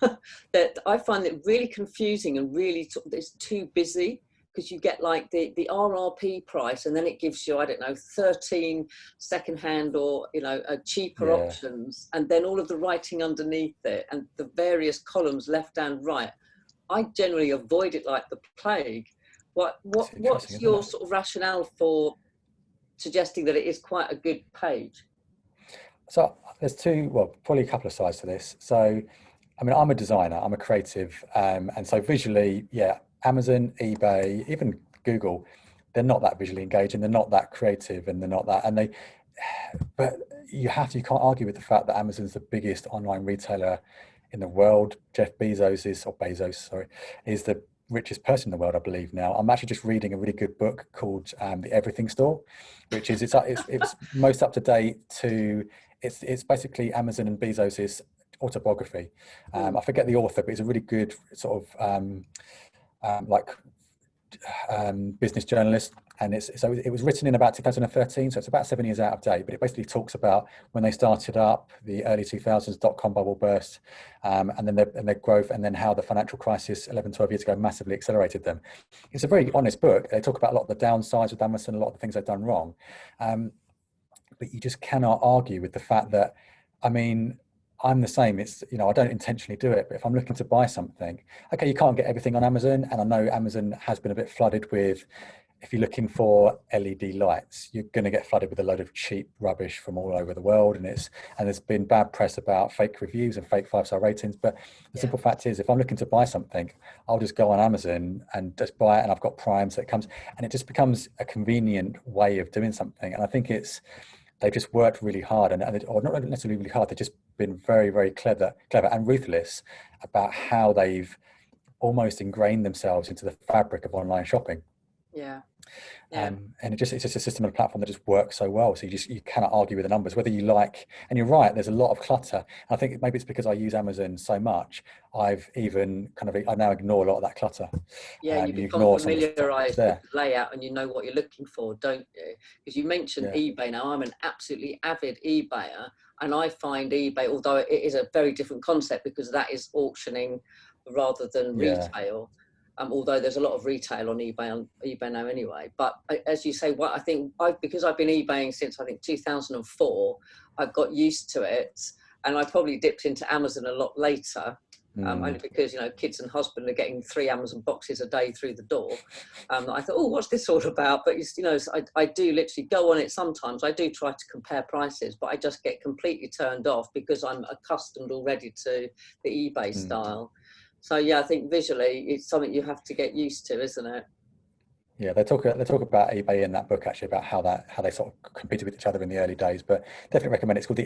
That I find it really confusing and really it's too busy because you get like the RRP price, and then it gives you, I don't know, 13 secondhand or, you know, cheaper options, and then all of the writing underneath it and the various columns left and right. I generally avoid it like the plague. What's your sort of rationale for suggesting that it is quite a good page? So there's probably a couple of sides to this. So, I mean, I'm a designer, I'm a creative, and so visually, Amazon, eBay, even Google, they're not that visually engaging, they're not that creative, and they're not that, but you can't argue with the fact that Amazon's the biggest online retailer in the world. Jeff Bezos is the richest person in the world, I believe now. I'm actually just reading a really good book called The Everything Store, which is, it's most up to date it's basically Amazon and Bezos's autobiography. I forget the author, but it's a really good sort of business journalist, and it was written in about 2013, so it's about 7 years out of date, but it basically talks about when they started up, the early 2000s .com bubble burst, and then their growth, and then how the financial crisis 11-12 years ago massively accelerated them. It's a very honest book. They talk about a lot of the downsides with Amazon, a lot of the things they've done wrong, but you just cannot argue with the fact that, I mean, I'm the same. It's, you know, I don't intentionally do it, but if I'm looking to buy something, okay, you can't get everything on Amazon. And I know Amazon has been a bit flooded with, if you're looking for LED lights, you're going to get flooded with a load of cheap rubbish from all over the world. And there's been bad press about fake reviews and fake 5-star ratings. But the simple fact is, if I'm looking to buy something, I'll just go on Amazon and just buy it. And I've got Prime, so it comes, and it just becomes a convenient way of doing something. And I think they've just worked really hard, or not necessarily really hard, they've just been very, very clever and ruthless about how they've almost ingrained themselves into the fabric of online shopping. And it's just a system and a platform that just works so well. So you cannot argue with the numbers, whether you like, and you're right, there's a lot of clutter. And I think maybe it's because I use Amazon so much, I now ignore a lot of that clutter. You become familiarised with the layout, and you know what you're looking for, don't you? Because you mentioned eBay. Now, I'm an absolutely avid eBayer, and I find eBay, although it is a very different concept because that is auctioning rather than retail. Although there's a lot of retail on eBay now anyway. But as you say, I think because I've been eBaying since 2004, I've got used to it, and I probably dipped into Amazon a lot later, only because, you know, kids and husband are getting 3 Amazon boxes a day through the door. I thought, oh, what's this all about? But, you know, I do literally go on it sometimes. I do try to compare prices, but I just get completely turned off because I'm accustomed already to the eBay style. So I think visually it's something you have to get used to, isn't it? Yeah, they talk about eBay in that book, actually, about how they sort of competed with each other in the early days. But definitely recommend it. It's called the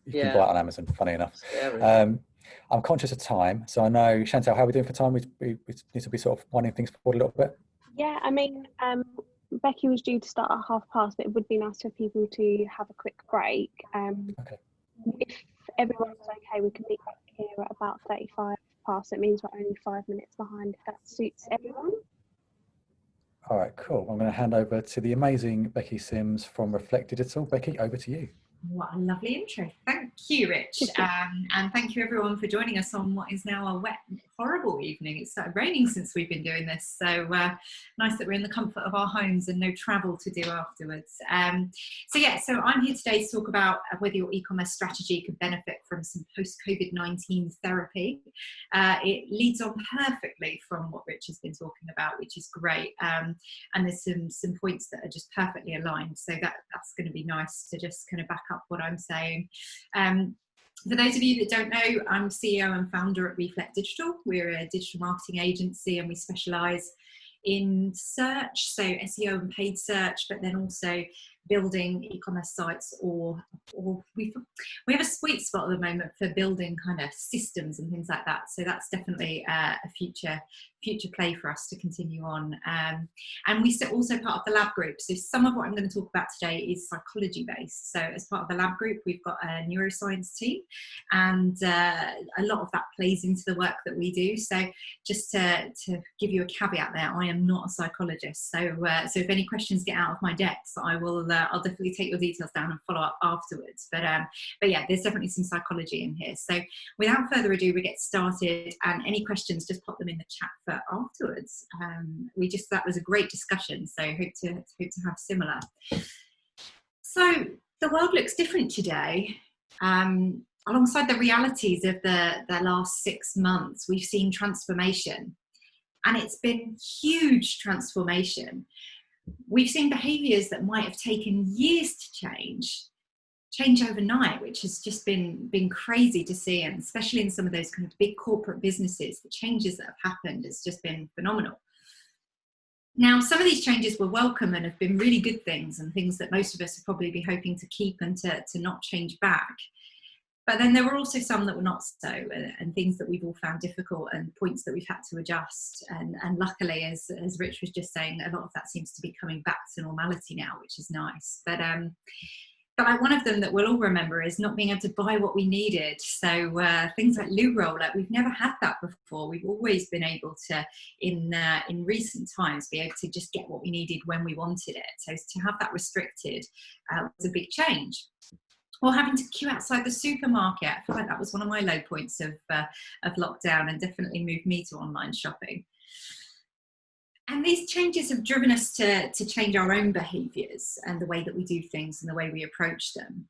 You can buy it on Amazon, funny enough. I'm conscious of time, so I know, Chantal, how are we doing for time? We need to be sort of winding things forward a little bit. Yeah, I mean, Becky was due to start at 5:30, but it would be nice for people to have a quick break. Okay. If everyone's okay, we can meet back here at about 35 past. It means we're only 5 minutes behind, if that suits everyone. All right, cool. I'm going to hand over to the amazing Becky Sims from Reflect Digital. Becky, over to you. What a lovely intro. Thank you, Rich. And thank you everyone for joining us on what is now a wet, horrible evening. It's started raining since we've been doing this. So nice that we're in the comfort of our homes and no travel to do afterwards. So I'm here today to talk about whether your e-commerce strategy could benefit from some post-COVID-19 therapy. It leads on perfectly from what Rich has been talking about, which is great. And there's some points that are just perfectly aligned. So that's going to be nice to just kind of back up what I'm saying. For those of you that don't know, I'm CEO and founder at Reflect Digital. We're a digital marketing agency and we specialise in search, so SEO and paid search, but then also building e-commerce sites, or we have a sweet spot at the moment for building kind of systems and things like that. So that's definitely a future play for us to continue on. And we're also part of the lab group. So some of what I'm going to talk about today is psychology based. So as part of the lab group, we've got a neuroscience team, and a lot of that plays into the work that we do. So just to give you a caveat there, I am not a psychologist. So if any questions get out of my depth, I will I'll definitely take your details down and follow up afterwards. But yeah, there's definitely some psychology in here. So without further ado, we get started, and any questions, just pop them in the chat for afterwards. That was a great discussion, so hope to have similar. So the world looks different today. Alongside the realities of the last 6 months, we've seen transformation, and it's been huge transformation. We've seen behaviours that might have taken years to change overnight, which has just been crazy to see, and especially in some of those kind of big corporate businesses, the changes that have happened has just been phenomenal. Now, some of these changes were welcome and have been really good things, and things that most of us would probably be hoping to keep and to not change back. But then there were also some that were not so, and things that we've all found difficult, and points that we've had to adjust. And luckily, as Rich was just saying, a lot of that seems to be coming back to normality now, which is nice. But like one of them that we'll all remember is not being able to buy what we needed. So things like loo roll, like we've never had that before. We've always been able to, in recent times, be able to just get what we needed when we wanted it. So to have that restricted was a big change. Or having to queue outside the supermarket. I feel like that was one of my low points of lockdown, and definitely moved me to online shopping. And these changes have driven us to change our own behaviours and the way that we do things and the way we approach them.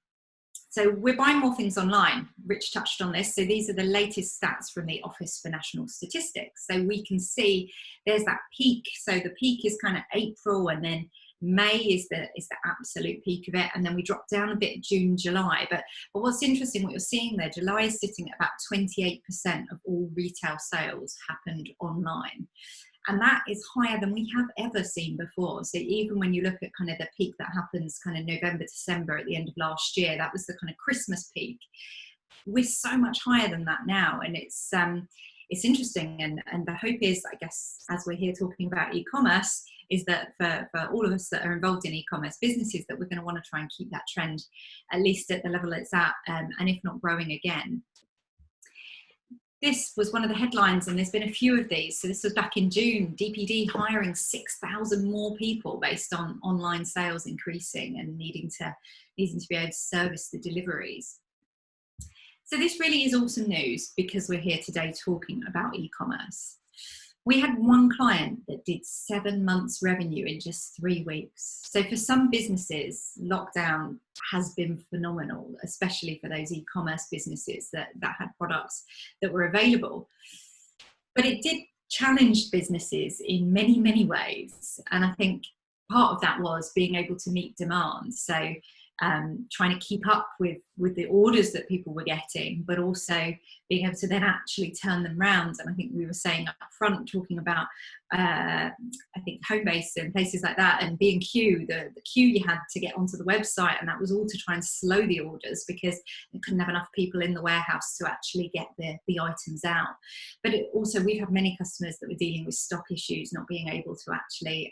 So we're buying more things online. Rich touched on this. So these are the latest stats from the Office for National Statistics. So we can see there's that peak. So the peak is kind of April, and then May is the absolute peak of it, and then we drop down a bit June, July. But what's interesting, what you're seeing there, July is sitting at about 28% of all retail sales happened online. And that is higher than we have ever seen before. So even when you look at kind of the peak that happens kind of November, December at the end of last year, that was the kind of Christmas peak. We're so much higher than that now. And it's interesting. And the hope is, I guess, as we're here talking about e-commerce, is that for all of us that are involved in e-commerce businesses, that we're going to want to try and keep that trend at least at the level it's at, and if not growing again. This was one of the headlines, and there's been a few of these. So this was back in June, DPD hiring 6,000 more people based on online sales increasing and needing to be able to service the deliveries. So this really is awesome news, because we're here today talking about e-commerce. We had one client that did 7 months revenue in just 3 weeks. So for some businesses, lockdown has been phenomenal, especially for those e-commerce businesses that had products that were available. But it did challenge businesses in many, many ways. And I think part of that was being able to meet demand. So trying to keep up with the orders that people were getting, but also being able to then actually turn them around. And I think we were saying up front, talking about, I think Homebase and places like that, and B&Q, the queue you had to get onto the website, and that was all to try and slow the orders because they couldn't have enough people in the warehouse to actually get the items out. But also we've had many customers that were dealing with stock issues, not being able to actually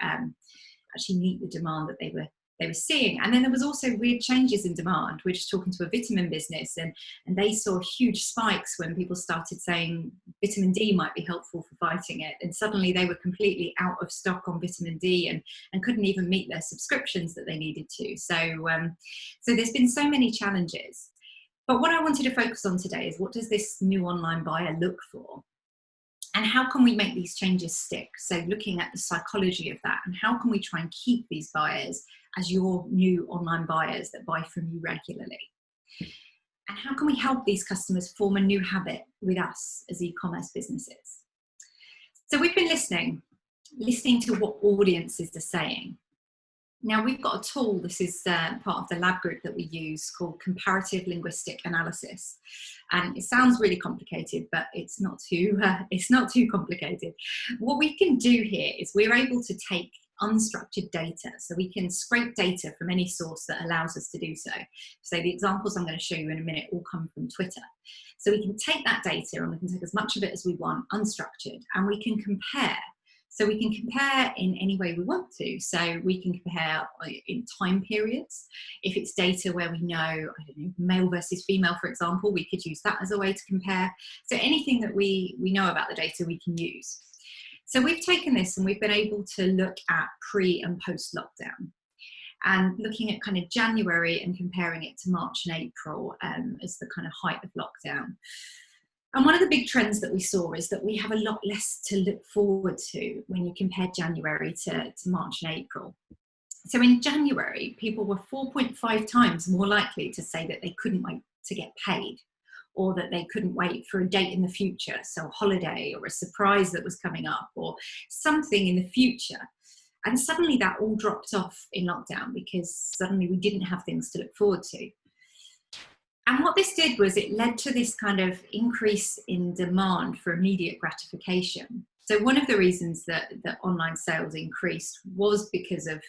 meet the demand that they were seeing. And then there was also weird changes in demand. We're just talking to a vitamin business, and they saw huge spikes when people started saying vitamin D might be helpful for fighting it. And suddenly they were completely out of stock on vitamin D and couldn't even meet their subscriptions that they needed to. So there's been so many challenges. But what I wanted to focus on today is, what does this new online buyer look for? And how can we make these changes stick? So looking at the psychology of that, and how can we try and keep these buyers as your new online buyers that buy from you regularly? And how can we help these customers form a new habit with us as e-commerce businesses? So we've been listening to what audiences are saying. Now we've got a tool, this is part of the lab group that we use, called comparative linguistic analysis. And it sounds really complicated, but it's not too complicated. What we can do here is we're able to take unstructured data. So we can scrape data from any source that allows us to do so. So the examples I'm going to show you in a minute all come from Twitter. So we can take that data and we can take as much of it as we want, unstructured, and we can compare. So we can compare in any way we want to. So we can compare in time periods. If it's data where we know, I don't know, male versus female, for example, we could use that as a way to compare. So anything that we know about the data, we can use. So we've taken this and we've been able to look at pre and post lockdown. and looking at kind of January and comparing it to March and April as the kind of height of lockdown. And one of the big trends that we saw is that we have a lot less to look forward to when you compare January to March and April. So in January, people were 4.5 times more likely to say that they couldn't wait to get paid, or that they couldn't wait for a date in the future, so a holiday or a surprise that was coming up or something in the future. And suddenly that all dropped off in lockdown because suddenly we didn't have things to look forward to. And what this did was it led to this kind of increase in demand for immediate gratification. So one of the reasons that online sales increased was because of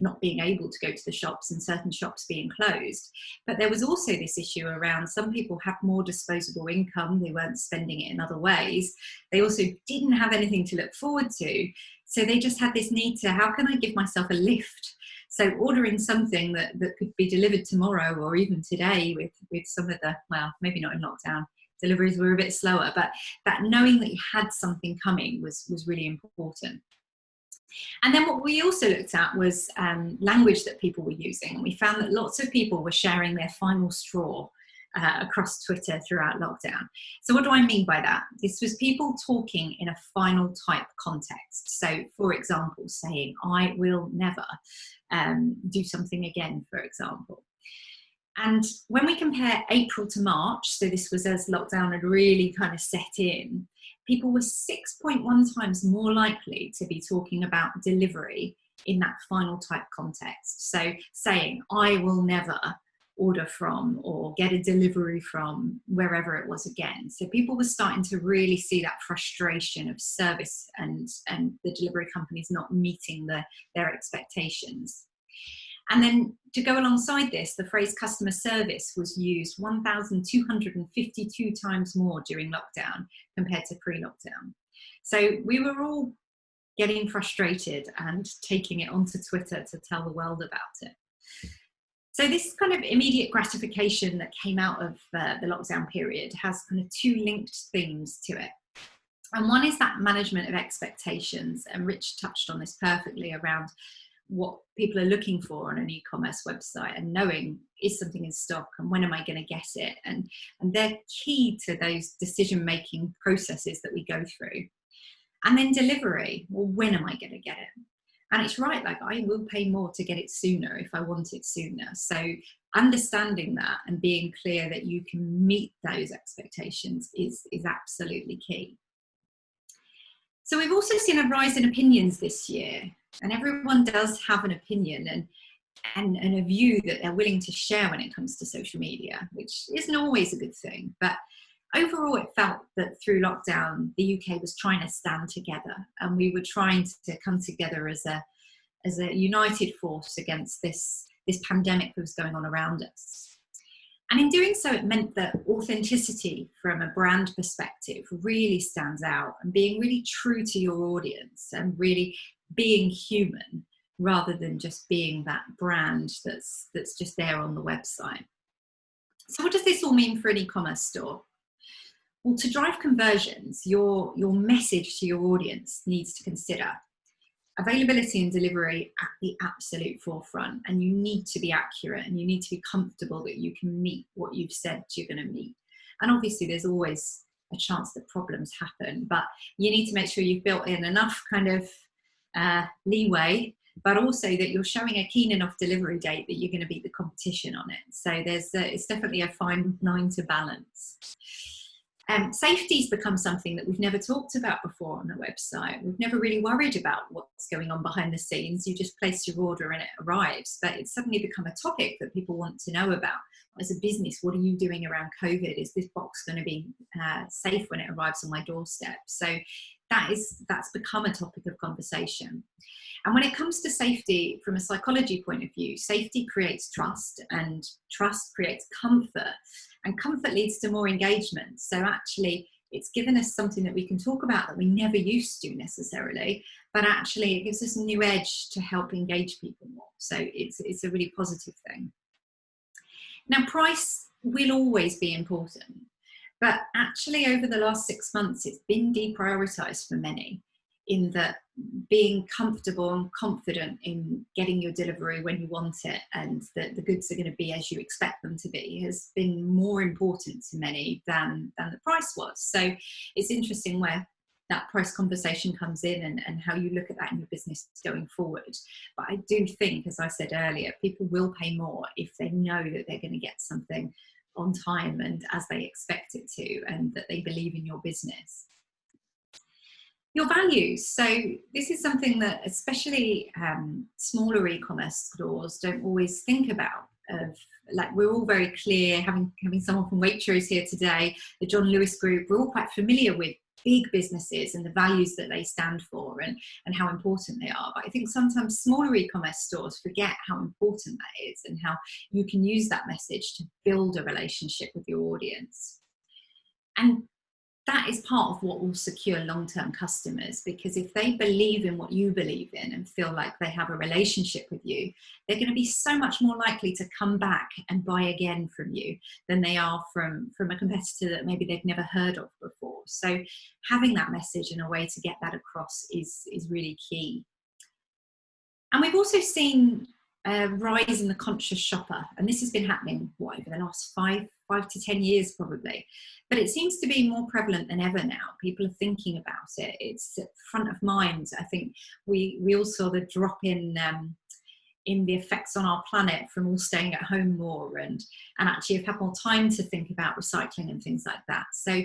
not being able to go to the shops and certain shops being closed. But there was also this issue around some people had more disposable income, they weren't spending it in other ways. They also didn't have anything to look forward to. So they just had this need to, how can I give myself a lift? So ordering something that could be delivered tomorrow or even today with some of the, well, maybe not in lockdown, deliveries were a bit slower, but that knowing that you had something coming was really important. And then what we also looked at was language that people were using. And we found that lots of people were sharing their final straw across Twitter throughout lockdown. So what do I mean by that? This was people talking in a final type context. So for example, saying, I will never do something again, for example. And when we compare April to March, so this was as lockdown had really kind of set in, people were 6.1 times more likely to be talking about delivery in that final type context. So saying, I will never order from or get a delivery from wherever it was again. So people were starting to really see that frustration of service and the delivery companies not meeting their expectations. And then to go alongside this, the phrase customer service was used 1,252 times more during lockdown compared to pre-lockdown. So we were all getting frustrated and taking it onto Twitter to tell the world about it. So this kind of immediate gratification that came out of the lockdown period has kind of two linked themes to it. And one is that management of expectations, and Rich touched on this perfectly around what people are looking for on an e-commerce website and knowing, is something in stock and when am I going to get it? And they're key to those decision-making processes that we go through. And then delivery, well, when am I going to get it? And it's right, like I will pay more to get it sooner if I want it sooner. So understanding that and being clear that you can meet those expectations is absolutely key. So we've also seen a rise in opinions this year, and everyone does have an opinion and a view that they're willing to share when it comes to social media, which isn't always a good thing. But overall, it felt that through lockdown, the UK was trying to stand together, and we were trying to come together as a united force against this pandemic that was going on around us. And in doing so, it meant that authenticity from a brand perspective really stands out, and being really true to your audience and really being human rather than just being that brand that's just there on the website. So what does this all mean for an e-commerce store? Well, to drive conversions, your message to your audience needs to consider availability and delivery at the absolute forefront, and you need to be accurate and you need to be comfortable that you can meet what you've said you're going to meet. And obviously there's always a chance that problems happen, but you need to make sure you've built in enough kind of leeway, but also that you're showing a keen enough delivery date that you're going to beat the competition on it. So it's definitely a fine line to balance. Safety's become something that we've never talked about before on the website. We've never really worried about what's going on behind the scenes. You just place your order and it arrives, but it's suddenly become a topic that people want to know about. As a business, what are you doing around COVID? Is this box going to be safe when it arrives on my doorstep? So that's become a topic of conversation. And when it comes to safety, from a psychology point of view, safety creates trust, and trust creates comfort, and comfort leads to more engagement. So actually, it's given us something that we can talk about that we never used to necessarily, but actually it gives us a new edge to help engage people more. So it's a really positive thing. Now, price will always be important, but actually over the last 6 months, it's been deprioritized for many. in that being comfortable and confident in getting your delivery when you want it, and that the goods are going to be as you expect them to be, has been more important to many than the price was. So it's interesting where that price conversation comes in, and how you look at that in your business going forward. But I do think, as I said earlier, people will pay more if they know that they're going to get something on time and as they expect it to, and that they believe in your business. Your values. So this is something that especially smaller e-commerce stores don't always think about. Like, we're all very clear, having someone from Waitrose here today, the John Lewis Group, we're all quite familiar with big businesses and the values that they stand for, and how important they are. But I think sometimes smaller e-commerce stores forget how important that is, and how you can use that message to build a relationship with your audience. And that is part of what will secure long-term customers, because if they believe in what you believe in and feel like they have a relationship with you, they're going to be so much more likely to come back and buy again from you than they are from a competitor that maybe they've never heard of before. So having that message and a way to get that across is really key. And we've also seen a rise in the conscious shopper, and this has been happening over the last 5 to 10 years probably, but it seems to be more prevalent than ever now. People are thinking about it, it's at the front of mind. I think we all saw the drop in the effects on our planet from all staying at home more, and actually have had more time to think about recycling and things like that. So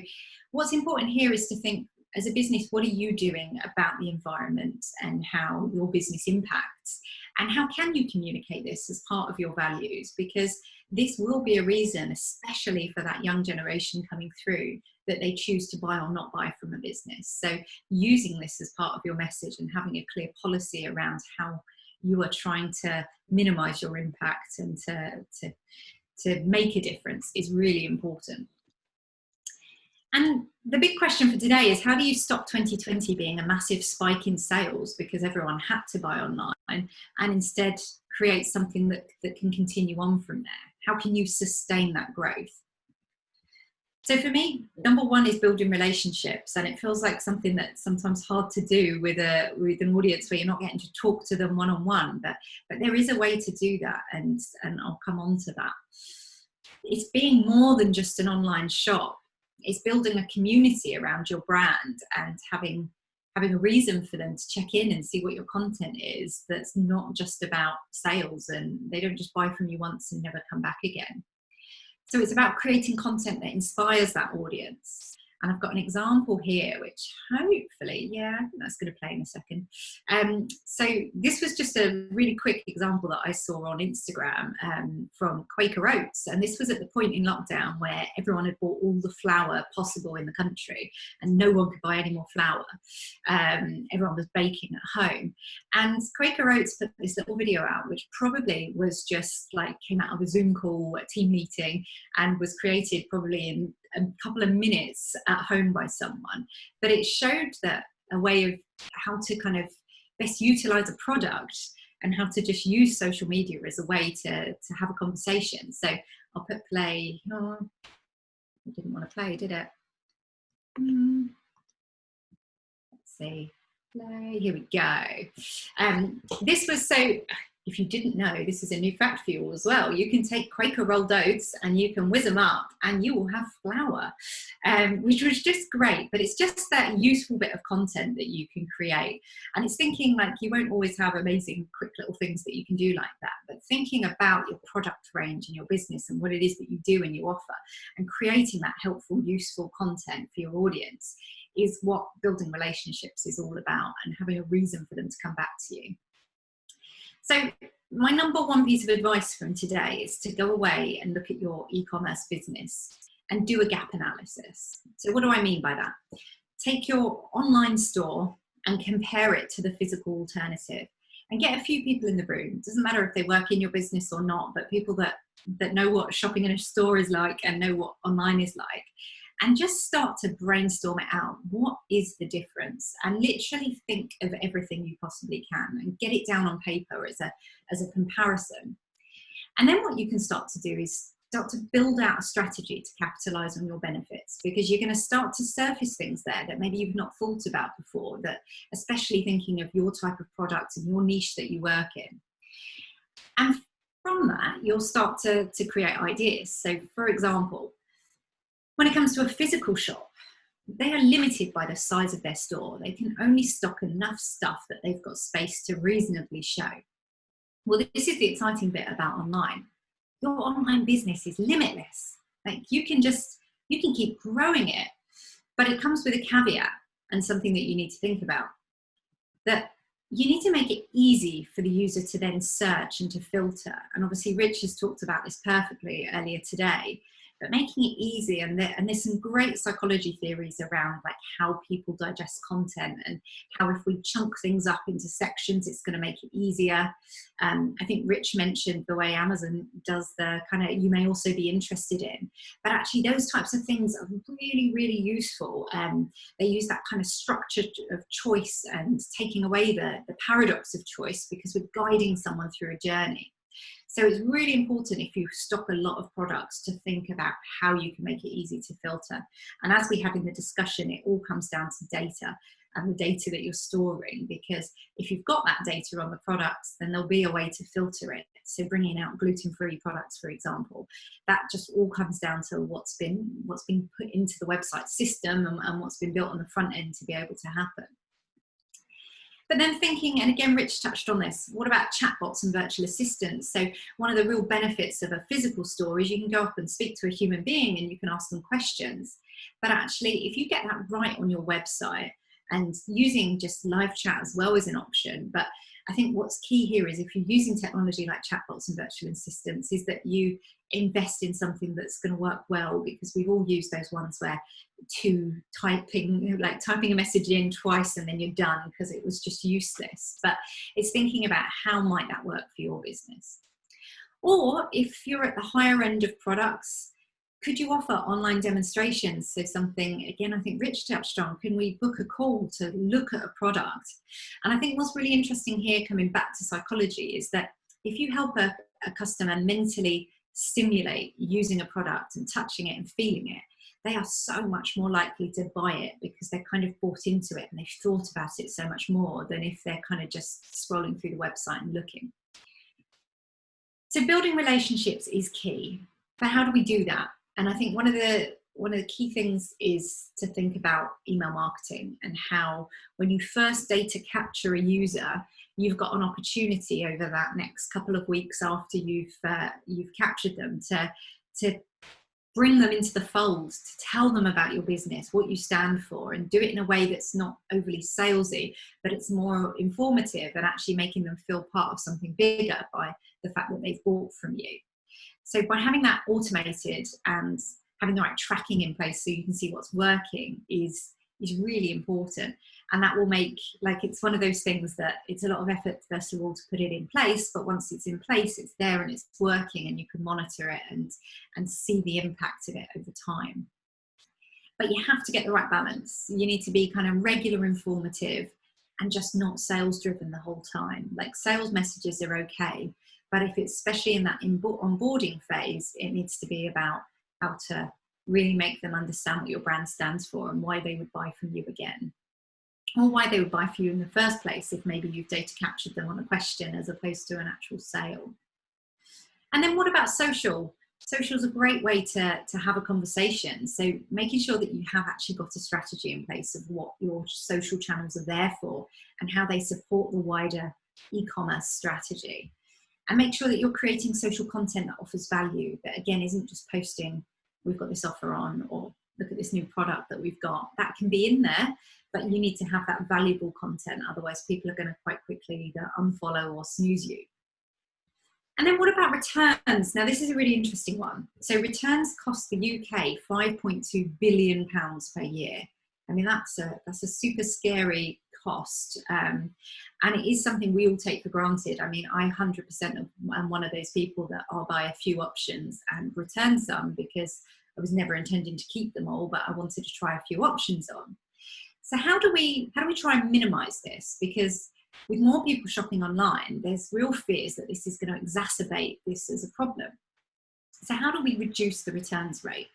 what's important here is to think, as a business, what are you doing about the environment and how your business impacts? And how can you communicate this as part of your values? Because this will be a reason, especially for that young generation coming through, that they choose to buy or not buy from a business. So using this as part of your message and having a clear policy around how you are trying to minimize your impact and to make a difference is really important. And the big question for today is, how do you stop 2020 being a massive spike in sales because everyone had to buy online, and instead create something that can continue on from there? How can you sustain that growth? So for me, number one is building relationships, and it feels like something that's sometimes hard to do with an audience where you're not getting to talk to them one-on-one, but there is a way to do that, and I'll come on to that. It's being more than just an online shop. It's building a community around your brand and having a reason for them to check in and see what your content is, that's not just about sales, and they don't just buy from you once and never come back again. So it's about creating content that inspires that audience. And I've got an example here, which hopefully, I think that's going to play in a second. So this was just a really quick example that I saw on Instagram from Quaker Oats. And this was at the point in lockdown where everyone had bought all the flour possible in the country and no one could buy any more flour. Everyone was baking at home. And Quaker Oats put this little video out, which probably was just like came out of a Zoom call, a team meeting, and was created probably in a couple of minutes at home by someone. But it showed that a way of how to kind of best utilize a product and how to just use social media as a way to have a conversation. So I'll put play. Oh, it didn't want to play, did it? Let's see. Play. Here we go. This was so. If you didn't know, this is a new fact for you as well. You can take Quaker rolled oats and you can whiz them up and you will have flour, which was just great. But it's just that useful bit of content that you can create. And it's thinking like you won't always have amazing quick little things that you can do like that, but thinking about your product range and your business and what it is that you do and you offer, and creating that helpful, useful content for your audience is what building relationships is all about, and having a reason for them to come back to you. So my number one piece of advice from today is to go away and look at your e-commerce business and do a gap analysis. So what do I mean by that? Take your online store and compare it to the physical alternative, and get a few people in the room. It doesn't matter if they work in your business or not, but people that know what shopping in a store is like and know what online is like. And just start to brainstorm it out. What is the difference? And literally think of everything you possibly can and get it down on paper as a comparison. And then what you can start to do is start to build out a strategy to capitalize on your benefits, because you're going to start to surface things there that maybe you've not thought about before, that especially thinking of your type of product and your niche that you work in. And from that, you'll start to create ideas. So for example, when it comes to a physical shop, they are limited by the size of their store. They can only stock enough stuff that they've got space to reasonably show. Well, this is the exciting bit about online. Your online business is limitless. Like you can keep growing it, but it comes with a caveat and something that you need to think about, that you need to make it easy for the user to then search and to filter. And obviously Rich has talked about this perfectly earlier today, but making it easy, and there's some great psychology theories around like how people digest content and how if we chunk things up into sections, it's going to make it easier. I think Rich mentioned the way Amazon does the kind of, you may also be interested in, but actually those types of things are really, really useful. They use that kind of structure of choice and taking away the paradox of choice, because we're guiding someone through a journey. So it's really important, if you stock a lot of products, to think about how you can make it easy to filter. And as we have in the discussion, it all comes down to data and the data that you're storing, because if you've got that data on the products, then there'll be a way to filter it. So bringing out gluten-free products, for example, that just all comes down to what's been put into the website system and what's been built on the front end to be able to happen. But then thinking, and again, Rich touched on this, what about chatbots and virtual assistants? So one of the real benefits of a physical store is you can go up and speak to a human being and you can ask them questions. But actually, if you get that right on your website, and using just live chat as well is an option, but I think what's key here is if you're using technology like chatbots and virtual assistants, is that you invest in something that's going to work well, because we've all used those ones where typing a message in twice and then you're done because it was just useless. But it's thinking about how might that work for your business. Or if you're at the higher end of products, could you offer online demonstrations? So something, again, I think Rich touched on, can we book a call to look at a product? And I think what's really interesting here, coming back to psychology, is that if you help a customer mentally simulate using a product and touching it and feeling it, they are so much more likely to buy it, because they're kind of bought into it and they've thought about it so much more than if they're kind of just scrolling through the website and looking. So building relationships is key. But how do we do that? And I think one of the key things is to think about email marketing, and how when you first data capture a user, you've got an opportunity over that next couple of weeks after you've captured them to bring them into the fold, to tell them about your business, what you stand for, and do it in a way that's not overly salesy, but it's more informative and actually making them feel part of something bigger by the fact that they've bought from you. So by having that automated and having the right tracking in place so you can see what's working is really important. And that will make, like, it's one of those things that it's a lot of effort, first of all, to put it in place, but once it's in place, it's there and it's working, and you can monitor it and see the impact of it over time. But you have to get the right balance. You need to be kind of regular, informative, and just not sales driven the whole time. Like, sales messages are okay, but if it's especially in that onboarding phase, it needs to be about how to really make them understand what your brand stands for and why they would buy from you again, or why they would buy from you in the first place if maybe you've data captured them on a question as opposed to an actual sale. And then what about social? Social is a great way to have a conversation. So making sure that you have actually got a strategy in place of what your social channels are there for and how they support the wider e-commerce strategy. And make sure that you're creating social content that offers value, that again isn't just posting, we've got this offer on, or look at this new product that we've got. That can be in there, but you need to have that valuable content. Otherwise, people are going to quite quickly either unfollow or snooze you. And then what about returns? Now, this is a really interesting one. So returns cost the UK £5.2 billion per year. I mean, that's a super scary cost. And it is something we all take for granted. I mean, I 100% am one of those people that I'll buy a few options and return some, because I was never intending to keep them all, but I wanted to try a few options on. So how do we try and minimize this? Because with more people shopping online, there's real fears that this is going to exacerbate this as a problem. So how do we reduce the returns rate?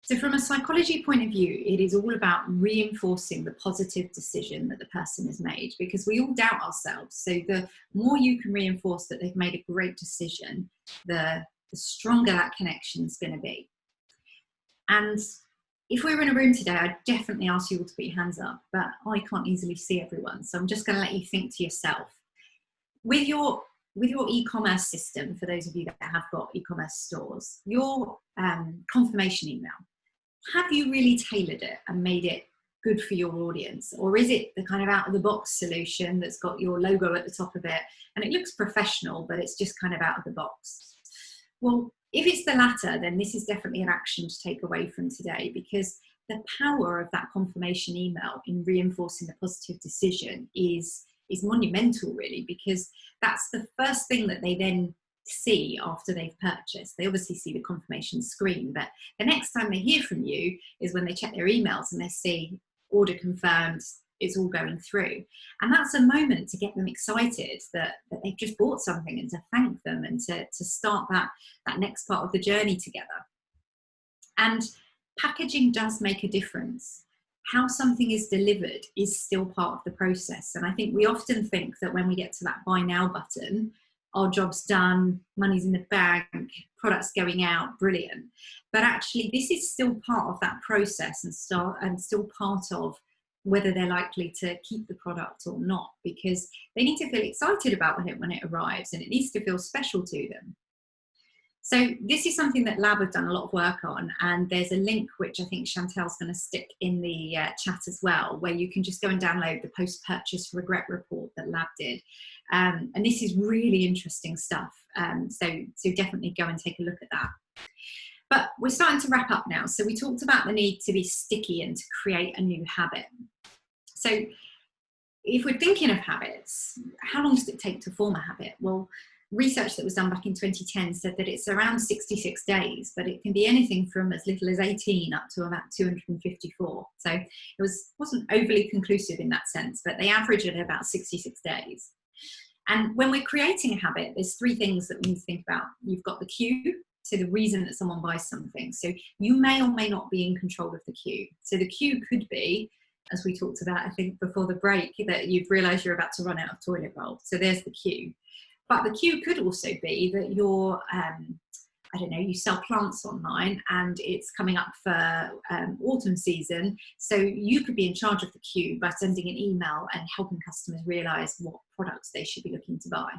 So from a psychology point of view, it is all about reinforcing the positive decision that the person has made, because we all doubt ourselves. So the more you can reinforce that they've made a great decision, the stronger that connection is going to be. And if we were in a room today, I'd definitely ask you all to put your hands up, but I can't easily see everyone. So I'm just going to let you think to yourself. With your e-commerce system, for those of you that have got e-commerce stores, your confirmation email, have you really tailored it and made it good for your audience? Or is it the kind of out-of-the-box solution that's got your logo at the top of it and it looks professional, but it's just kind of out of the box? Well, if it's the latter, then this is definitely an action to take away from today, because the power of that confirmation email in reinforcing the positive decision is monumental, really, because that's the first thing that they then see after they've purchased. They obviously see the confirmation screen, but the next time they hear from you is when they check their emails and they see order confirmed, it's all going through. And that's a moment to get them excited that they've just bought something, and to thank them, and to start that next part of the journey together. And packaging does make a difference. How something is delivered is still part of the process. And I think we often think that when we get to that buy now button, our job's done, money's in the bank, products going out, brilliant. But actually this is still part of that process, and still part of whether they're likely to keep the product or not, because they need to feel excited about when it arrives, and it needs to feel special to them. So this is something that Lab have done a lot of work on, and there's a link which I think Chantel's going to stick in the chat as well, where you can just go and download the post-purchase regret report that Lab did. And this is really interesting stuff. So definitely go and take a look at that. But we're starting to wrap up now. So we talked about the need to be sticky and to create a new habit. So if we're thinking of habits, how long does it take to form a habit? Well, research that was done back in 2010 said that it's around 66 days, but it can be anything from as little as 18 up to about 254. So it wasn't overly conclusive in that sense, but they average at about 66 days. And when we're creating a habit, there's three things that we need to think about. You've got the cue, so the reason that someone buys something. So you may or may not be in control of the cue. So the cue could be, as we talked about, I think before the break, that you've realised you're about to run out of toilet roll. So there's the cue. But the cue could also be that you're, I don't know, you sell plants online and it's coming up for autumn season. So you could be in charge of the cue by sending an email and helping customers realise what products they should be looking to buy.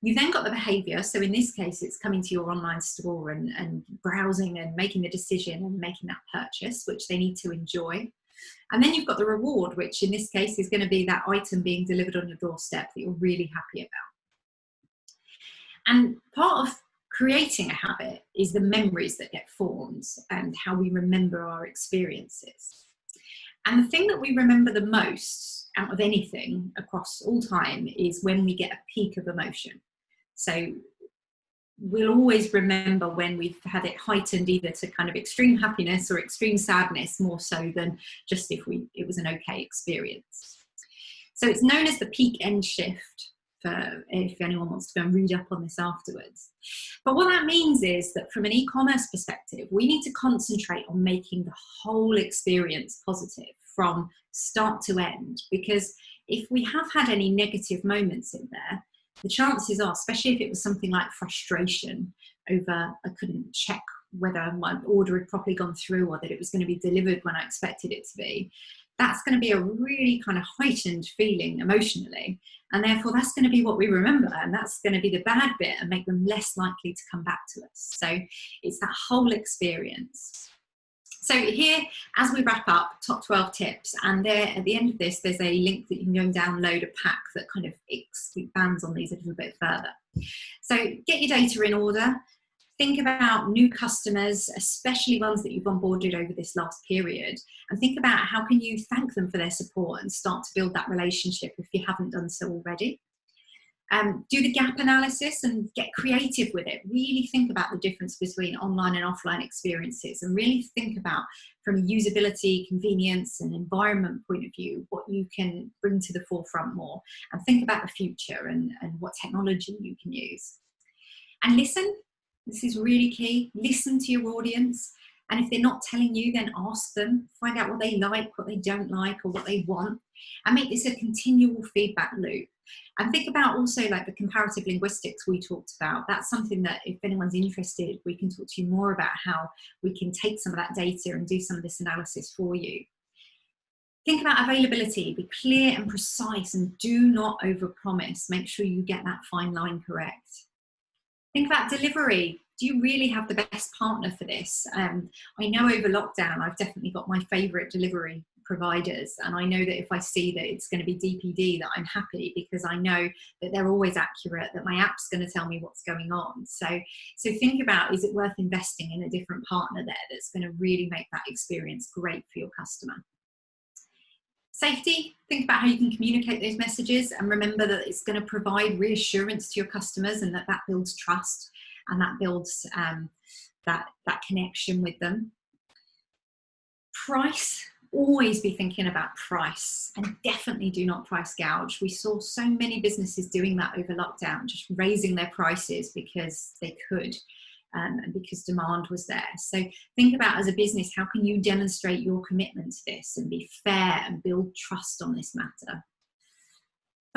You've then got the behaviour. So in this case, it's coming to your online store and browsing and making the decision and making that purchase, which they need to enjoy. And then you've got the reward, which in this case is going to be that item being delivered on your doorstep that you're really happy about. And part of creating a habit is the memories that get formed and how we remember our experiences. And the thing that we remember the most out of anything across all time is when we get a peak of emotion. So we'll always remember when we've had it heightened either to kind of extreme happiness or extreme sadness, more so than just if it was an okay experience. So it's known as the peak end shift, for if anyone wants to go and read up on this afterwards. But what that means is that from an e-commerce perspective, we need to concentrate on making the whole experience positive from start to end, because if we have had any negative moments in there, the chances are, especially if it was something like frustration over I couldn't check whether my order had properly gone through or that it was going to be delivered when I expected it to be, that's going to be a really kind of heightened feeling emotionally. And therefore that's going to be what we remember, and that's going to be the bad bit and make them less likely to come back to us. So it's that whole experience. So here, as we wrap up, top 12 tips, and there at the end of this, there's a link that you can go and download a pack that kind of expands on these a little bit further. So get your data in order. Think about new customers, especially ones that you've onboarded over this last period, and think about how can you thank them for their support and start to build that relationship if you haven't done so already. Do the gap analysis and get creative with it. Really think about the difference between online and offline experiences, and really think about, from a usability, convenience and environment point of view, what you can bring to the forefront more, and think about the future and what technology you can use. And listen. This is really key. Listen to your audience. And if they're not telling you, then ask them. Find out what they like, what they don't like, or what they want. And make this a continual feedback loop. And think about also like the comparative linguistics we talked about. That's something that if anyone's interested, we can talk to you more about how we can take some of that data and do some of this analysis for you. Think about availability. Be clear and precise and do not overpromise. Make sure you get that fine line correct. Think about delivery. Do you really have the best partner for this? I know over lockdown, I've definitely got my favourite delivery providers, and I know that if I see that it's going to be DPD, that I'm happy, because I know that they're always accurate, that my app's going to tell me what's going on. So think about, is it worth investing in a different partner there that's going to really make that experience great for your customer? Safety, think about how you can communicate those messages, and remember that it's going to provide reassurance to your customers, and that builds trust, and that builds that connection with them. Price, always be thinking about price, and definitely do not price gouge. We saw so many businesses doing that over lockdown, just raising their prices because they could. And because demand was there. So think about, as a business, how can you demonstrate your commitment to this and be fair and build trust on this matter?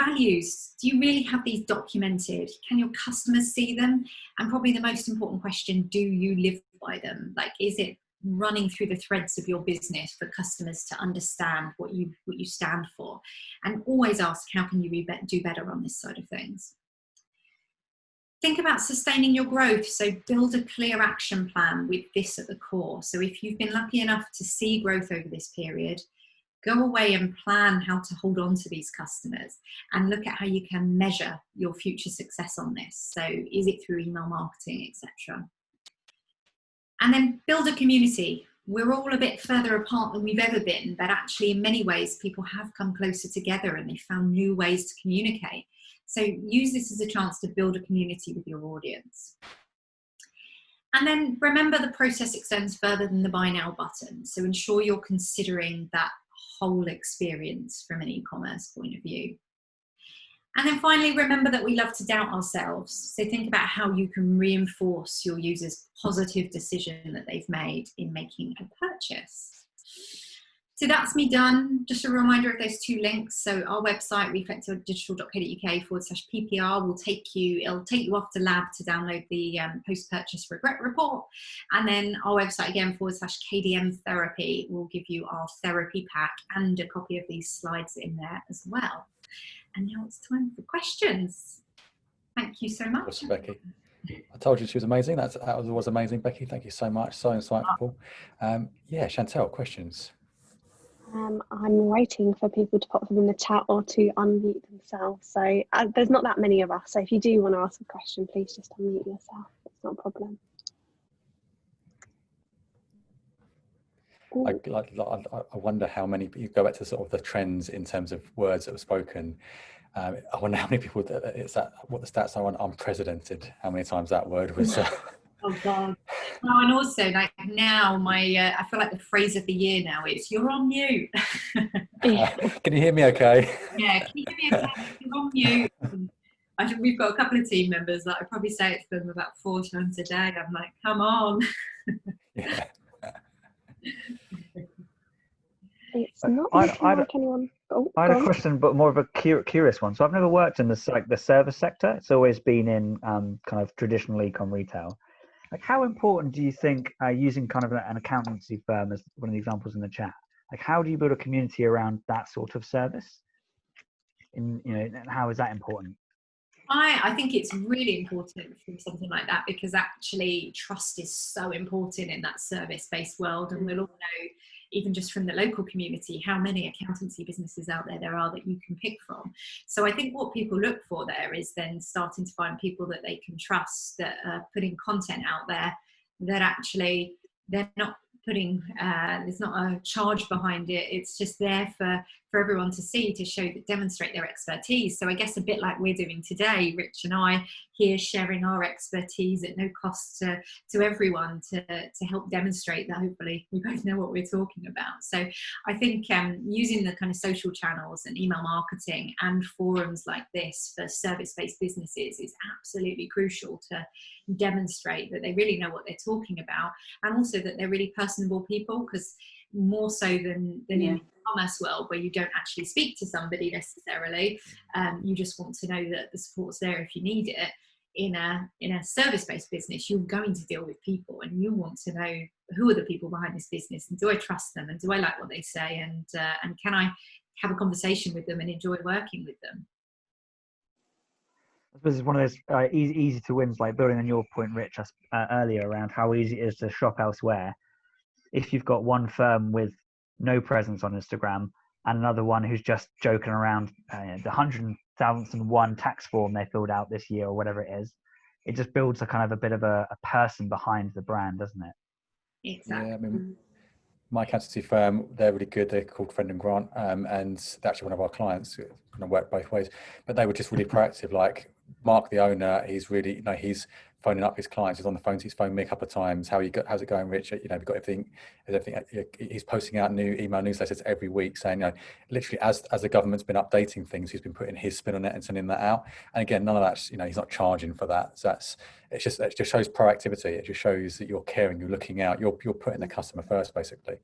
Values, do you really have these documented? Can your customers see them? And probably the most important question, do you live by them? Like, is it running through the threads of your business for customers to understand what you stand for? And always ask, how can you do better on this side of things? Think about sustaining your growth. So build a clear action plan with this at the core. So if you've been lucky enough to see growth over this period, go away and plan how to hold on to these customers, and look at how you can measure your future success on this. So is it through email marketing, etc. And then build a community. We're all a bit further apart than we've ever been, but actually in many ways people have come closer together and they found new ways to communicate. So use this as a chance to build a community with your audience. And then remember, the process extends further than the buy now button. So ensure you're considering that whole experience from an e-commerce point of view. And then finally, remember that we love to doubt ourselves. So think about how you can reinforce your users' positive decision that they've made in making a purchase. So that's me done. Just a reminder of those two links. So our website, reflectordigital.co.uk/PPR, it'll take you off to Lab to download the post-purchase regret report. And then our website again, /KDM Therapy, will give you our therapy pack and a copy of these slides in there as well. And now it's time for questions. Thank you so much. Awesome, Becky. I told you she was amazing. That was amazing, Becky. Thank you so much. So insightful. Yeah, Chantel, questions. I'm waiting for people to pop them in the chat or to unmute themselves. So there's not that many of us. So if you do want to ask a question, please just unmute yourself. It's not a problem. I wonder how many, you go back to sort of the trends in terms of words that were spoken. I wonder how many people, what the stats are on unprecedented, how many times that word was. Oh God. Oh, and also like now I feel like the phrase of the year now is "you're on mute." Can you hear me okay? Yeah, can you hear me okay? You're on mute. I think we've got a couple of team members that I probably say it to them about 4 times a day. I'm like, come on. Yeah. It's not like anyone. I had a question, but more of a curious one. So I've never worked in the service sector. It's always been in kind of traditional e-com retail. Like, how important do you think using kind of an accountancy firm as one of the examples in the chat? Like, how do you build a community around that sort of service? And how is that important? I think it's really important for something like that, because actually trust is so important in that service-based world, and we'll all know, even just from the local community, how many accountancy businesses out there are that you can pick from. So I think what people look for there is then starting to find people that they can trust, that are putting content out there that actually they're not putting, there's not a charge behind it. It's just there for everyone to see, to demonstrate their expertise. So I guess a bit like we're doing today, Rich and I, here sharing our expertise at no cost to everyone to help demonstrate that hopefully we both know what we're talking about. So I think using the kind of social channels and email marketing and forums like this for service-based businesses is absolutely crucial to demonstrate that they really know what they're talking about, and also that they're really personable people, because more so than in the e-commerce world where you don't actually speak to somebody necessarily, you just want to know that the support's there if you need it. In a service-based business, you're going to deal with people, and you want to know who are the people behind this business, and do I trust them, and do I like what they say, and can I have a conversation with them and enjoy working with them. I suppose it's one of those easy to wins, like building on your point, Rich, earlier around how easy it is to shop elsewhere. If you've got one firm with no presence on Instagram and another one who's just joking around the 100,001 tax form they filled out this year or whatever it is, it just builds a kind of a bit of a person behind the brand, doesn't it? Exactly. Yeah, I mean, my accountancy firm, they're really good. They're called Friend and Grant, and they're actually one of our clients. Who kind of work both ways, but they were just really proactive. Like Mark, the owner, he's really, he's phoning up his clients. He's on the phone. He's phoned me a couple of times. How's it going, Rich? We've got everything. He's posting out new email newsletters every week, saying, literally as the government's been updating things, he's been putting his spin on it and sending that out. And again, none of that's, he's not charging for that. So it just shows proactivity. It just shows that you're caring, you're looking out, you're putting the customer first, basically.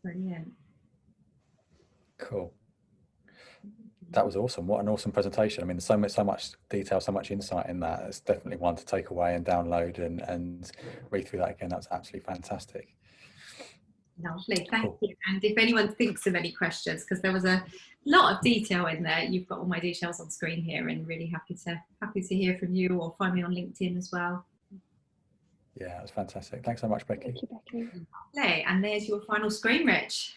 Brilliant. Cool. That was awesome. What an awesome presentation. I mean, so much detail, so much insight in that. It's definitely one to take away and download and read through that again. That's absolutely fantastic. Lovely, thank you. And if anyone thinks of any questions, because there was a lot of detail in there, you've got all my details on screen here, and really happy to hear from you, or find me on LinkedIn as well. Yeah, it was fantastic. Thanks so much, Becky. Thank you, Becky. Lovely. And there's your final screen, Rich.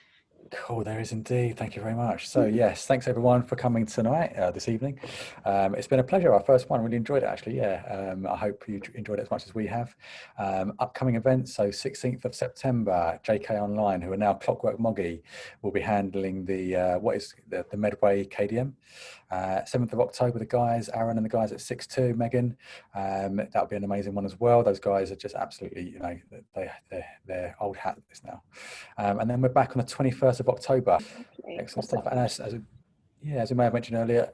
Cool, there is indeed. Thank you very much. So yes, thanks everyone for coming tonight, this evening. It's been a pleasure. Our first one, really enjoyed it actually. Yeah, I hope you enjoyed it as much as we have. Upcoming events, so 16th of September, JK Online, who are now Clockwork Moggy, will be handling the the Medway KDM. 7th of October, the guys, Aaron and the guys at 6.2, Megan. That'll be an amazing one as well. Those guys are just absolutely, they're old hat at this now. And then we're back on the 21st of October. Excellent stuff. And as we may have mentioned earlier,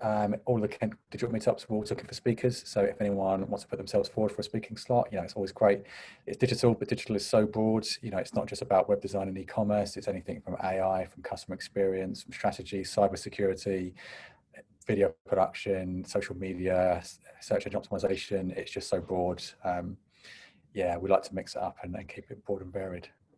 all the Kent digital meetups we're always looking for speakers. So if anyone wants to put themselves forward for a speaking slot, it's always great. It's digital, but digital is so broad. It's not just about web design and e-commerce. It's anything from AI, from customer experience, from strategy, cybersecurity, video production, social media, search engine optimization. It's just so broad. We like to mix it up and keep it broad and varied.